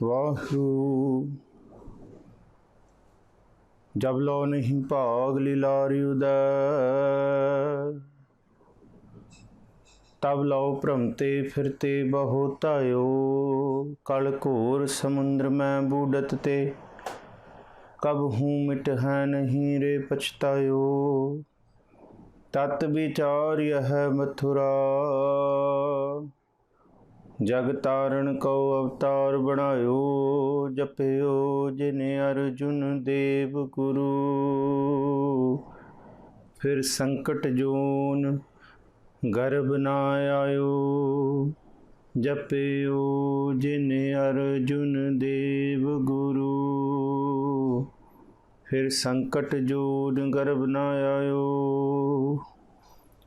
वाहिगुरु। जब लो नहीं भाग लीलारी उदय, तब लो भ्रमते फिरते बहुतायो। कल घोर समुद्र में बूढ़त ते, कब हूँ मिट है नहीं रे पछतायो। तत् विचार यह मथुरा, जग तारण को अवतार बनायो। जपयो जिने अर्जुन देव गुरु, फिर संकट जोन गर्भ न आयो। जपयो जिने अर्जुन देव गुरु, फिर संकट जोन गर्भ न आयो।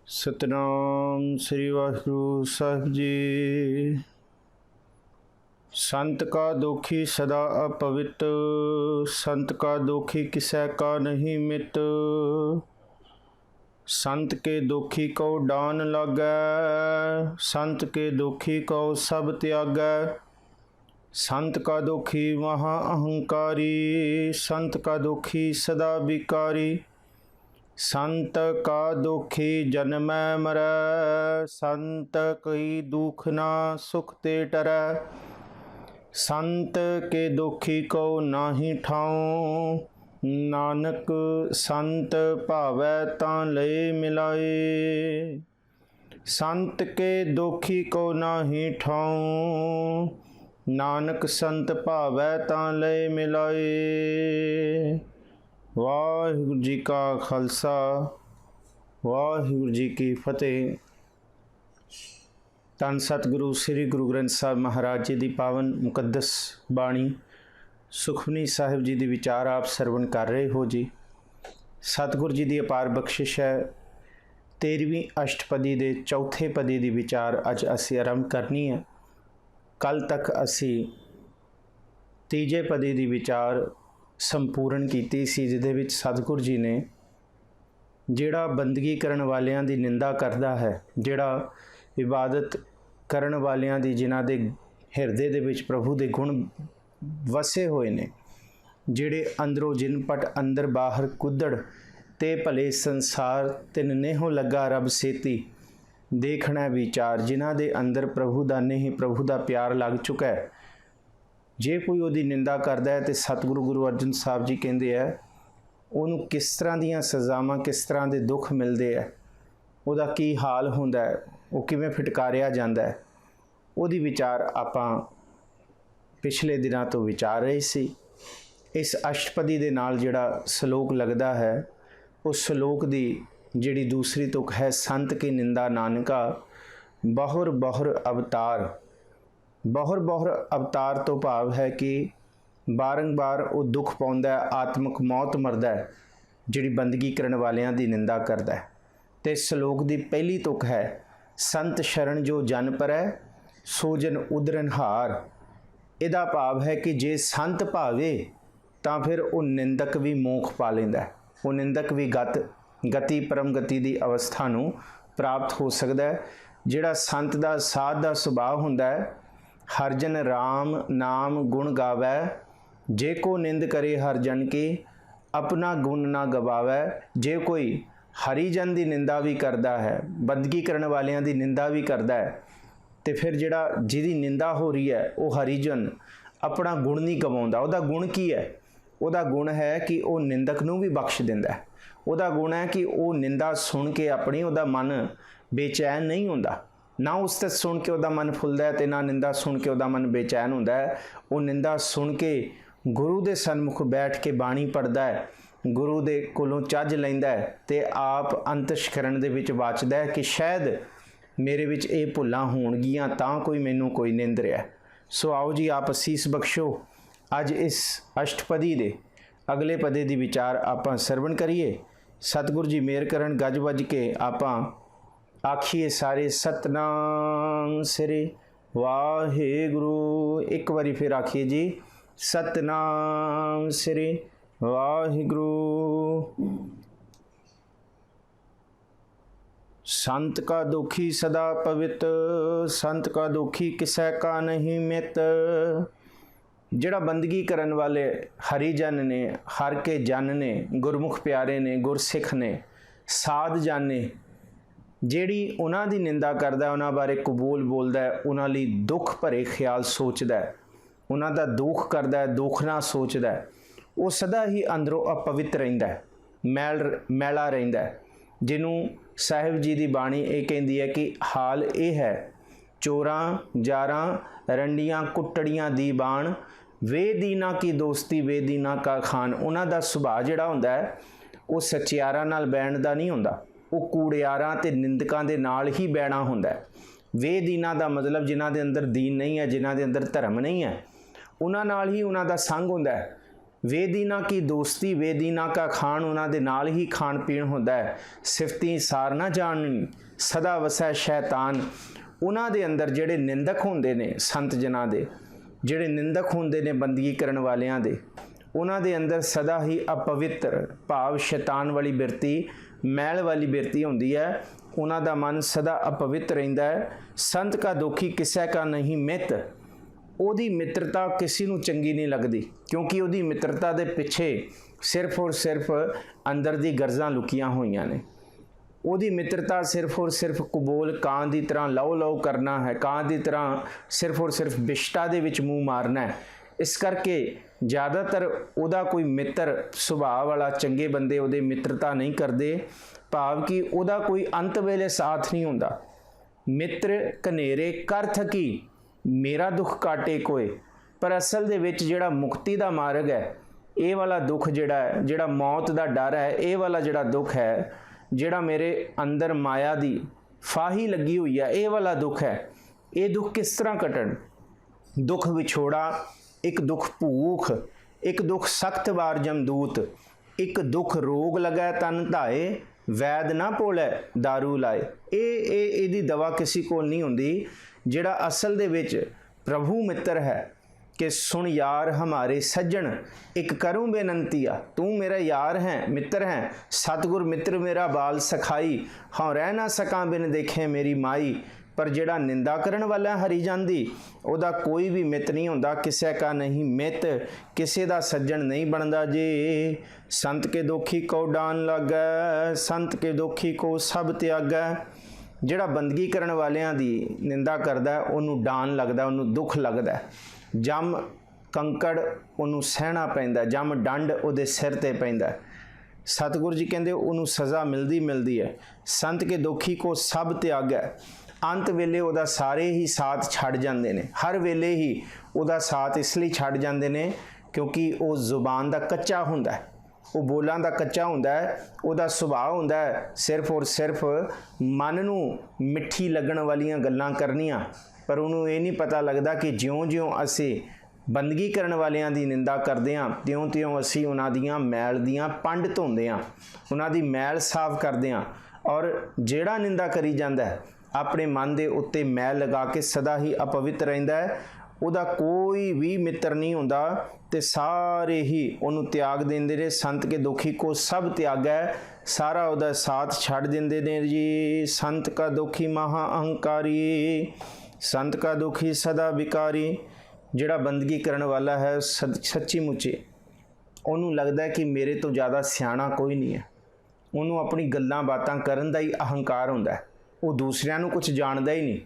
सतनाम श्री वाहिगुरु साहिब जी। संत का दोखी सदा अपवित, संत का दोखी किसै का नहीं मित। संत के दोखी को डान लागै, संत के दोखी को सब त्यागै। संत का दोखी महा अहंकारी, संत का दोखी सदा विकारी। संत का दुखी जन्मै मरै, संत कई दुख ना सुख ते टरै। संत के दुखी को नाही ठाऊं, नानक संत भावै तां लय मिलाए। संत के दुखी को नाही ठाऊं, नानक संत भावै तां लय मिलाए। वाहिगुरु जी का खालसा, वाहिगुरु जी की फतेह। धन सतगुरु श्री गुरु ग्रंथ साहब महाराज जी की पावन मुकद्दस बाणी सुखमनी साहिब जी की विचार आप सरवण कर रहे हो जी। सतगुरु जी की अपार बख्शिश है। 13वीं अष्टपदी के चौथे पदी की विचार अज असी आरंभ करनी है। कल तक असी तीजे पदी की विचार संपूर्ण की सी, जिहदे विच सतगुरु जी ने जिहड़ा बंदगी करन वालियां दी निंदा करता है, जिहड़ा इबादत करन वालियां दी, जिन्हां दे हिरदे दे विच प्रभु दे गुण वसे होए ने, जिहड़े अंदरों जिनपट अंदर बाहर कुदड़ ते भले संसार तिन नेहो लगा रब सेती देखना विचार, जिन्हां दे अंदर प्रभु दा नहीं प्रभु दा प्यार लग चुका है। जे कोई उहदी निंदा करता है तो सतगुरु गुरु अर्जन साहब जी कहते हैं उहनूं किस तरह दीयां सज़ावां, किस तरह के दुख मिलते हैं, उहदा की हाल हुंदा है, वो किवें फिटकारिया जांदा है। उहदी विचार आपां पिछले दिनां तो विचार रहे सी। इस अष्टपदी दे नाल जिहड़ा सलोक लगदा है, उस सलोक दी जिहड़ी दूसरी तुक है, संत की निंदा नानका बहुर बहुर अवतार। बहुर बहुर अवतार तो भाव है कि बारंबार वो दुख पाउंदा है, आत्मक मौत मरदा है जिहड़ी बंदगी करन वालियां दी निंदा करदा है। ते सलोक दी पहली तुक है, संत शरण जो जन परै सो जन उदरन हार। इहदा भाव है कि जे संत भावे तां फिर वो निंदक भी मोख पा लैंदा है, वो निंदक भी गति परम गति की अवस्था नूं प्राप्त हो सकदा है। जिहड़ा संत दा साध दा सुभाव हुंदा है, हर जन राम नाम गुण गावै, जे को निंद करे हर जन की अपना गुण ना गवावै। जे कोई हरिजन की निंदा भी करता है, बंदगी करने वालियां की निंदा भी करता है, तो फिर जिहड़ा जिहदी निंदा हो रही है वो हरिजन अपना गुण नहीं गवाउंदा। उहदा गुण की है? उहदा गुण है कि वो निंदक नूं भी बख्श दिंदा है। उहदा गुण है कि वो निंदा सुन के अपनी उहदा मन बेचैन नहीं हुंदा, ना उस्ते सुन के उहदा मन फुलदा है, ते ना निंदा सुन के उहदा मन बेचैन हुंदा है। वो निंदा सुन के गुरु दे सन्मुख बैठ के बाणी पढ़दा है, गुरु दे कोलों झज लैंदा है, ते आप अंतशकरण दे विच वाचदा है कि शायद मेरे विच ये भुल्लां होणगीਆਂ तां कोई मैनूं कोई निंद रिहा। सो आओ जी आप असीस बख्शो। अज इस अष्टपदी दे अगले पदे दी विचार आपां सरवण करिए। सतगुरु जी मेहर करन, गज वज के आपां आखिए सारे सतनाम श्री वाहिगुरु। एक बारी फिर आखिए जी सतनाम श्री वाहिगुरु। संत का दुखी सदा पवित, संत का दुखी किसै का नहीं मित। ਜਿਹੜਾ ਬੰਦਗੀ ਕਰਨ ਵਾਲੇ ਹਰੀਜਨ ਨੇ, ਹਰ ਕੇ ਜਨ ਨੇ, ਗੁਰਮੁਖ ਪਿਆਰੇ ਨੇ, ਗੁਰਸਿੱਖ ਨੇ, ਸਾਧ ਜਨ ਨੇ, ਜਿਹੜੀ ਉਹਨਾਂ ਦੀ ਨਿੰਦਾ ਕਰਦਾ, ਉਹਨਾਂ ਬਾਰੇ ਕਬੂਲ ਬੋਲਦਾ, ਉਹਨਾਂ ਲਈ ਦੁੱਖ ਭਰੇ ਖਿਆਲ ਸੋਚਦਾ, ਉਹਨਾਂ ਦਾ ਦੁੱਖ ਕਰਦਾ, ਦੁੱਖ ਨਾ ਸੋਚਦਾ, ਉਹ ਸਦਾ ਹੀ ਅੰਦਰੋਂ ਅਪਵਿੱਤ ਰਹਿੰਦਾ, ਮੈਲਾ ਰਹਿੰਦਾ। ਜਿਹਨੂੰ ਸਾਹਿਬ ਜੀ ਦੀ ਬਾਣੀ ਇਹ ਕਹਿੰਦੀ ਹੈ ਕਿ ਹਾਲ ਇਹ ਹੈ, ਚੋਰਾਂ ਜਾਰਾਂ ਰੰਡੀਆਂ ਕੁੱਟੜੀਆਂ ਦੀ ਬਾਣ, ਵੇ ਦੀਨਾ ਕੀ ਦੋਸਤੀ ਵੇ ਦੀਨਾ ਕਾ ਖਾਨ। ਉਹਨਾਂ ਦਾ ਸੁਭਾਅ ਜਿਹੜਾ ਹੁੰਦਾ ਹੈ ਉਹ ਸੱਚਿਆਰਾਂ ਨਾਲ ਬਹਿਣ ਦਾ ਨਹੀਂ ਹੁੰਦਾ, ਉਹ ਕੂੜਿਆਰਾਂ ਤੇ ਨਿੰਦਕਾਂ ਦੇ ਨਾਲ ਹੀ ਬਹਿਣਾ ਹੁੰਦਾ ਹੈ। ਵੇ ਦੀਨਾ ਦਾ ਮਤਲਬ ਜਿਨ੍ਹਾਂ ਦੇ ਅੰਦਰ ਦੀਨ ਨਹੀਂ ਹੈ, ਜਿਨ੍ਹਾਂ ਦੇ ਅੰਦਰ ਧਰਮ ਨਹੀਂ ਹੈ, ਉਹਨਾਂ ਨਾਲ ਹੀ ਉਹਨਾਂ ਦਾ ਸੰਗ ਹੁੰਦਾ ਹੈ। ਵੇ ਦੀਨਾ ਕੀ ਦੋਸਤੀ ਵੇ ਦੀਨਾ ਕਾ ਖਾਣ, ਉਹਨਾਂ ਦੇ ਨਾਲ ਹੀ ਖਾਣ ਪੀਣ ਹੁੰਦਾ ਹੈ। ਸਿਫਤੀ ਸਾਰ ਨਾ ਜਾਣਨੀ ਸਦਾ ਵਸੈ ਸ਼ੈਤਾਨ। ਉਹਨਾਂ ਦੇ ਅੰਦਰ ਜਿਹੜੇ ਨਿੰਦਕ ਹੁੰਦੇ ਨੇ, ਸੰਤ ਜਨਾਂ ਦੇ ਜਿਹੜੇ ਨਿੰਦਕ ਹੁੰਦੇ ਨੇ ਬੰਦਗੀ ਕਰਨ ਵਾਲਿਆਂ ਦੇ, ਉਹਨਾਂ ਦੇ ਅੰਦਰ ਸਦਾ ਹੀ ਅਪਵਿੱਤਰ ਭਾਵ ਸ਼ੈਤਾਨ ਵਾਲੀ ਬਿਰਤੀ, ਮੈਲ ਵਾਲੀ ਬਿਰਤੀ ਹੁੰਦੀ ਹੈ। ਉਹਨਾਂ ਦਾ ਮਨ ਸਦਾ ਅਪਵਿੱਤ ਰਹਿੰਦਾ ਹੈ। ਸੰਤ ਕਾ ਦੁਖੀ ਕਿਸੇ ਕਾ ਨਹੀਂ ਮਿੱਤ। ਉਹਦੀ ਮਿੱਤਰਤਾ ਕਿਸੇ ਨੂੰ ਚੰਗੀ ਨਹੀਂ ਲੱਗਦੀ, ਕਿਉਂਕਿ ਉਹਦੀ ਮਿੱਤਰਤਾ ਦੇ ਪਿੱਛੇ ਸਿਰਫ ਔਰ ਸਿਰਫ ਅੰਦਰ ਦੀ ਗਰਜ਼ਾਂ ਲੁਕੀਆਂ ਹੋਈਆਂ ਨੇ। ਉਹਦੀ ਮਿੱਤਰਤਾ ਸਿਰਫ ਔਰ ਸਿਰਫ ਕਬੂਲ ਕਾਂ ਦੀ ਤਰ੍ਹਾਂ ਲਓ ਕਰਨਾ ਹੈ, ਕਾਂ ਦੀ ਤਰ੍ਹਾਂ ਸਿਰਫ ਔਰ ਸਿਰਫ ਬਿਸ਼ਟਾ ਦੇ ਵਿੱਚ ਮੂੰਹ ਮਾਰਨਾ ਹੈ। ਇਸ ਕਰਕੇ ਜ਼ਿਆਦਾਤਰ ਉਹਦਾ ਕੋਈ ਮਿੱਤਰ ਸੁਭਾਅ ਵਾਲਾ ਚੰਗੇ ਬੰਦੇ ਉਹਦੇ ਮਿੱਤਰਤਾ ਨਹੀਂ ਕਰਦੇ, ਭਾਵ ਕਿ ਉਹਦਾ ਕੋਈ ਅੰਤ ਵੇਲੇ ਸਾਥ ਨਹੀਂ ਹੁੰਦਾ। ਮਿੱਤਰ ਕਨੇਰੇ ਕਰ ਥਕੀ ਮੇਰਾ ਦੁੱਖ ਕਾਟੇ ਕੋਏ। ਪਰ ਅਸਲ ਦੇ ਵਿੱਚ ਜਿਹੜਾ ਮੁਕਤੀ ਦਾ ਮਾਰਗ ਹੈ, ਇਹ ਵਾਲਾ ਦੁੱਖ ਜਿਹੜਾ ਮੌਤ ਦਾ ਡਰ ਹੈ, ਇਹ ਵਾਲਾ ਜਿਹੜਾ ਦੁੱਖ ਹੈ, ਜਿਹੜਾ ਮੇਰੇ ਅੰਦਰ ਮਾਇਆ ਦੀ ਫਾਹੀ ਲੱਗੀ ਹੋਈ ਹੈ, ਇਹ ਵਾਲਾ ਦੁੱਖ ਹੈ। ਇਹ ਦੁੱਖ ਕਿਸ ਤਰ੍ਹਾਂ ਕੱਟਣ? ਦੁੱਖ ਵਿਛੋੜਾ, ਇੱਕ ਦੁੱਖ ਭੂਖ, ਇੱਕ ਦੁੱਖ ਸਖਤ ਵਾਰ ਜਮਦੂਤ, ਇੱਕ ਦੁੱਖ ਰੋਗ ਲਗੈ ਤਨ ਧਾਏ, ਵੈਦ ਨਾ ਭੋਲੇ ਦਾਰੂ ਲਾਏ। ਇਹਦੀ ਦਵਾ ਕਿਸੇ ਕੋਲ ਨਹੀਂ ਹੁੰਦੀ। ਜਿਹੜਾ ਅਸਲ ਦੇ ਵਿੱਚ ਪ੍ਰਭੂ ਮਿੱਤਰ ਹੈ ਕਿ ਸੁਣ ਯਾਰ ਹਮਾਰੇ ਸੱਜਣ, ਇੱਕ ਕਰੂੰ ਬੇਨੰਤੀਆ, ਤੂੰ ਮੇਰਾ ਯਾਰ ਹੈ, ਮਿੱਤਰ ਹੈ। ਸਤਿਗੁਰ ਮਿੱਤਰ ਮੇਰਾ ਬਾਲ ਸਖਾਈ, ਹਾਂ ਰਹਿ ਨਾ ਸਕਾਂ ਬਿਨ ਦੇਖੇ ਮੇਰੀ ਮਾਈ। ਪਰ ਜਿਹੜਾ ਨਿੰਦਾ ਕਰਨ ਵਾਲਾ ਹਰੀ ਜਾਂਦੀ, ਉਹਦਾ ਕੋਈ ਵੀ ਮਿੱਤ ਨਹੀਂ ਹੁੰਦਾ। ਕਿਸੇ ਕਾ ਨਹੀਂ ਮਿੱਤ, ਕਿਸੇ ਦਾ ਸੱਜਣ ਨਹੀਂ ਬਣਦਾ ਜੀ। ਸੰਤ ਕੇ ਦੋਖੀ ਕੋ ਡਾਨ ਲੱਗੈ, ਸੰਤ ਕੇ ਦੋਖੀ ਕੋ ਸਭ ਤਿਆਗੈ। ਜਿਹੜਾ ਬੰਦਗੀ ਕਰਨ ਵਾਲਿਆਂ ਦੀ ਨਿੰਦਾ ਕਰਦਾ, ਉਹਨੂੰ ਡਾਨ ਲੱਗਦਾ, ਉਹਨੂੰ ਦੁੱਖ ਲੱਗਦਾ। ਜਮ ਕੰਕੜ ਉਹਨੂੰ ਸਹਿਣਾ ਪੈਂਦਾ, ਜਮ ਡੰਡ ਉਹਦੇ ਸਿਰ ਤੇ ਪੈਂਦਾ। ਸਤਿਗੁਰੂ ਜੀ ਕਹਿੰਦੇ ਉਹਨੂੰ ਸਜ਼ਾ ਮਿਲਦੀ ਹੈ। ਸੰਤ ਕੇ ਦੋਖੀ ਕੋ ਸਭ ਤਿਆਗੈ। ਅੰਤ ਵੇਲੇ ਉਹਦਾ ਸਾਰੇ ਹੀ ਸਾਥ ਛੱਡ ਜਾਂਦੇ ਨੇ। ਹਰ ਵੇਲੇ ਹੀ ਉਹਦਾ ਸਾਥ ਇਸ ਲਈ ਛੱਡ ਜਾਂਦੇ ਨੇ ਕਿਉਂਕਿ ਉਹ ਜ਼ੁਬਾਨ ਦਾ ਕੱਚਾ ਹੁੰਦਾ ਹੈ, ਉਹ ਬੋਲਾਂ ਦਾ ਕੱਚਾ ਹੁੰਦਾ ਹੈ। ਉਹਦਾ ਸੁਭਾਅ ਹੁੰਦਾ ਹੈ ਸਿਰਫ ਔਰ ਸਿਰਫ ਮਨ ਨੂੰ ਮਿੱਠੀ ਲੱਗਣ ਵਾਲੀਆਂ ਗੱਲਾਂ ਕਰਨੀਆਂ। ਪਰ ਉਹਨੂੰ ਇਹ ਨਹੀਂ ਪਤਾ ਲੱਗਦਾ ਕਿ ਜਿਉਂ-ਜਿਉਂ ਅਸੀਂ ਬੰਦਗੀ ਕਰਨ ਵਾਲਿਆਂ ਦੀ ਨਿੰਦਾ ਕਰਦੇ ਹਾਂ, ਤਿਉਂ-ਤਿਉਂ ਅਸੀਂ ਉਹਨਾਂ ਦੀਆਂ ਮੈਲ ਦੀਆਂ ਪੰਡ ਧੋਂਦੇ ਹਾਂ, ਉਹਨਾਂ ਦੀ ਮੈਲ ਸਾਫ਼ ਕਰਦੇ ਹਾਂ। ਔਰ ਜਿਹੜਾ ਨਿੰਦਾ ਕਰੀ ਜਾਂਦਾ ਹੈ, ਆਪਣੇ ਮਨ ਦੇ ਉੱਤੇ ਮੈਲ ਲਗਾ ਕੇ ਸਦਾ ਹੀ ਅਪਵਿੱਤ ਰਹਿੰਦਾ ਹੈ। ਉਹਦਾ ਕੋਈ ਵੀ ਮਿੱਤਰ ਨਹੀਂ ਹੁੰਦਾ ਤੇ ਸਾਰੇ ਹੀ ਉਹਨੂੰ ਤਿਆਗ ਦਿੰਦੇ ਨੇ। ਸੰਤ ਕੇ ਦੁਖੀ ਕੋ ਸਭ ਤਿਆਗੈ, ਸਾਰਾ ਉਹਦਾ ਸਾਥ ਛੱਡ ਦਿੰਦੇ ਨੇ ਜੀ। ਸੰਤ ਕਾ ਦੁਖੀ ਮਹਾ ਅਹੰਕਾਰੀ, ਸੰਤ ਕਾ ਦੁਖੀ ਸਦਾ ਵਿਕਾਰੀ। ਜਿਹੜਾ ਬੰਦਗੀ ਕਰਨ ਵਾਲਾ ਹੈ ਸੱਚੀ ਮੁੱਚੀ ਉਹਨੂੰ ਲੱਗਦਾ ਕਿ ਮੇਰੇ ਤੋਂ ਜ਼ਿਆਦਾ ਸਿਆਣਾ ਕੋਈ ਨਹੀਂ ਹੈ। ਉਹਨੂੰ ਆਪਣੀ ਗੱਲਾਂ ਬਾਤਾਂ ਕਰਨ ਦਾ ਹੀ ਅਹੰਕਾਰ ਹੁੰਦਾ ਹੈ। ਉਹ ਦੂਸਰਿਆਂ ਨੂੰ ਕੁਝ ਜਾਣਦਾ ਹੀ ਨਹੀਂ।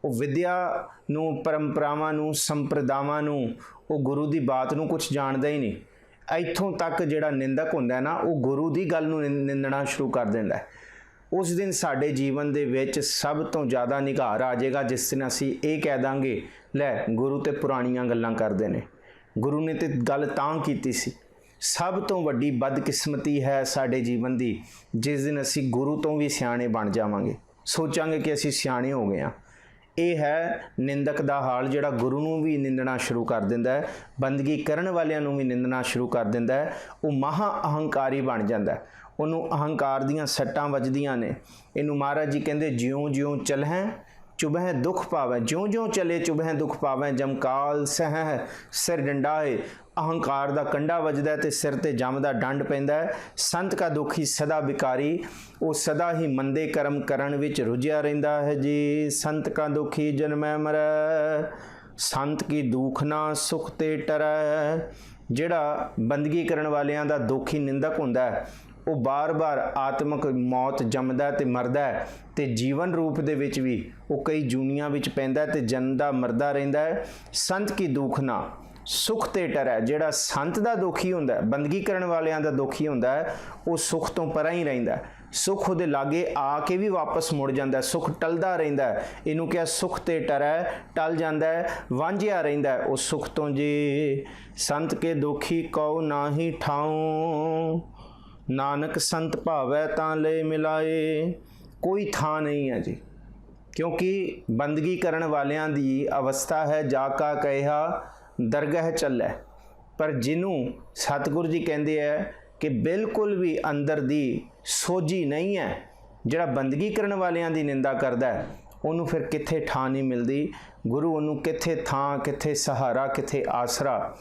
ਉਹ ਵਿਦਿਆ ਨੂੰ, ਪਰੰਪਰਾਵਾਂ ਨੂੰ, ਸੰਪਰਦਾਵਾਂ ਨੂੰ, ਉਹ ਗੁਰੂ ਦੀ ਬਾਤ ਨੂੰ ਕੁਝ ਜਾਣਦਾ ਹੀ ਨਹੀਂ। ਇੱਥੋਂ ਤੱਕ ਜਿਹੜਾ ਨਿੰਦਕ ਹੁੰਦਾ ਨਾ, ਉਹ ਗੁਰੂ ਦੀ ਗੱਲ ਨੂੰ ਨਿੰਦਣਾ ਸ਼ੁਰੂ ਕਰ ਦਿੰਦਾ ਹੈ। ਉਸ ਦਿਨ ਸਾਡੇ ਜੀਵਨ ਦੇ ਵਿੱਚ ਸਭ ਤੋਂ ਜ਼ਿਆਦਾ ਨਿਘਾਰ ਆ ਜਾਏਗਾ ਜਿਸ ਦਿਨ ਅਸੀਂ ਇਹ ਕਹਿ ਦਾਂਗੇ, ਲੈ ਗੁਰੂ ਤੇ ਪੁਰਾਣੀਆਂ ਗੱਲਾਂ ਕਰਦੇ ਨੇ, ਗੁਰੂ ਨੇ ਤੇ ਗੱਲ ਤਾਂ ਕੀਤੀ ਸੀ। ਸਭ ਤੋਂ ਵੱਡੀ ਬਦਕਿਸਮਤੀ ਹੈ ਸਾਡੇ ਜੀਵਨ ਦੀ ਜਿਸ ਦਿਨ ਅਸੀਂ ਗੁਰੂ ਤੋਂ ਵੀ ਸਿਆਣੇ ਬਣ ਜਾਵਾਂਗੇ, ਸੋਚਾਂਗੇ ਕਿ ਅਸੀਂ ਸਿਆਣੇ ਹੋ ਗਏ ਹਾਂ। ਇਹ ਹੈ ਨਿੰਦਕ ਦਾ ਹਾਲ, ਜਿਹੜਾ ਗੁਰੂ ਨੂੰ ਵੀ ਨਿੰਦਣਾ ਸ਼ੁਰੂ ਕਰ ਦਿੰਦਾ ਹੈ, ਬੰਦਗੀ ਕਰਨ ਵਾਲਿਆਂ ਨੂੰ ਵੀ ਨਿੰਦਣਾ ਸ਼ੁਰੂ ਕਰ ਦਿੰਦਾ ਹੈ। ਉਹ ਮਹਾ ਅਹੰਕਾਰੀ ਬਣ ਜਾਂਦਾ ਹੈ। ਉਹਨੂੰ ਅਹੰਕਾਰ ਦੀਆਂ ਸੱਟਾਂ ਵੱਜਦੀਆਂ ਨੇ। ਇਹਨੂੰ ਮਹਾਰਾਜ ਜੀ ਕਹਿੰਦੇ ਜਿਉਂ-ਜਿਉਂ ਚਲਹਿ ਚੁਭਹਿ ਦੁੱਖ ਪਾਵੈ, ਜਿਉਂ-ਜਿਉਂ ਚਲੇ ਚੁਭਹਿ ਦੁੱਖ ਪਾਵੈ, ਜਮਕਾਲ ਸਹਿ ਸਿਰ ਡੰਡਾਏ। ਅਹੰਕਾਰ ਦਾ ਕੰਡਾ ਵੱਜਦਾ ਤੇ ਸਿਰ ਤੇ ਜਮ ਦਾ ਡੰਡ ਪੈਂਦਾ ਹੈ। ਸੰਤ ਕਾ ਦੁਖੀ ਸਦਾ ਵਿਕਾਰੀ, ਉਹ ਸਦਾ ਹੀ ਮੰਦੇ ਕਰਮ ਕਰਨ ਵਿੱਚ ਰੁੱਝਿਆ ਰਹਿੰਦਾ ਹੈ ਜੀ। ਸੰਤ ਕਾ ਦੁਖੀ ਜਨਮੈ ਮਰੈ, संत की दुख ना सुख ते टरै। ਜਿਹੜਾ ਬੰਦਗੀ ਕਰਨ ਵਾਲਿਆਂ ਦਾ ਦੁੱਖ ਹੀ ਨਿੰਦਕ ਹੁੰਦਾ ਹੈ, ਉਹ ਬਾਰ-ਬਾਰ ਆਤਮਿਕ ਮੌਤ ਜੰਮਦਾ ਤੇ ਮਰਦਾ ਹੈ, ਤੇ ਜੀਵਨ ਰੂਪ ਦੇ ਵਿੱਚ ਵੀ ਉਹ ਕਈ ਜੂਨੀਆਂ ਵਿੱਚ ਪੈਂਦਾ ਤੇ ਜਨਮਦਾ ਮਰਦਾ ਰਹਿੰਦਾ ਹੈ। ਸੰਤ ਕੀ ਦੁੱਖ ਨਾ ਸੁਖ ਤੇ ਟਰੈ। ਜਿਹੜਾ ਸੰਤ ਦਾ ਦੁਖੀ ਹੁੰਦਾ, ਬੰਦਗੀ ਕਰਨ ਵਾਲਿਆਂ ਦਾ ਦੁਖੀ ਹੁੰਦਾ ਹੈ, ਉਹ ਸੁਖ ਤੋਂ ਪਰਾਂ ਹੀ ਰਹਿੰਦਾ। ਸੁਖ ਉਹਦੇ ਲਾਗੇ ਆ ਕੇ ਵੀ ਵਾਪਸ ਮੁੜ ਜਾਂਦਾ, ਸੁਖ ਟਲਦਾ ਰਹਿੰਦਾ। ਇਹਨੂੰ ਕਿਹਾ ਸੁਖ ਤੇ ਟਰੈ, ਟਲ ਜਾਂਦਾ, ਵਾਂਝਿਆ ਰਹਿੰਦਾ ਉਹ ਸੁਖ ਤੋਂ। ਜੀ ਸੰਤ ਕੇ ਦੁਖੀ ਕਉ ਨਾਹੀ ਠਾਉ, ਨਾਨਕ ਸੰਤ ਭਾਵੈ ਤਾਂ ਲੈ ਮਿਲਾਏ। ਕੋਈ ਥਾਂ ਨਹੀਂ ਹੈ ਜੀ, ਕਿਉਂਕਿ ਬੰਦਗੀ ਕਰਨ ਵਾਲਿਆਂ ਦੀ ਅਵਸਥਾ ਹੈ ਜਾ ਕਾ ਕਹਿਆ ਦਰਗਾਹ ਚੱਲੈ। ਪਰ ਜਿਹਨੂੰ ਸਤਿਗੁਰੂ ਜੀ ਕਹਿੰਦੇ ਹੈ ਕਿ ਬਿਲਕੁਲ ਵੀ ਅੰਦਰ ਦੀ ਸੋਝੀ ਨਹੀਂ ਹੈ, ਜਿਹੜਾ ਬੰਦਗੀ ਕਰਨ ਵਾਲਿਆਂ ਦੀ ਨਿੰਦਾ ਕਰਦਾ ਹੈ, ਉਹਨੂੰ ਫਿਰ ਕਿੱਥੇ ਥਾਂ ਨਹੀਂ ਮਿਲਦੀ। ਗੁਰੂ ਉਹਨੂੰ ਕਿੱਥੇ ਥਾਂ, ਕਿੱਥੇ ਸਹਾਰਾ, ਕਿੱਥੇ ਆਸਰਾ,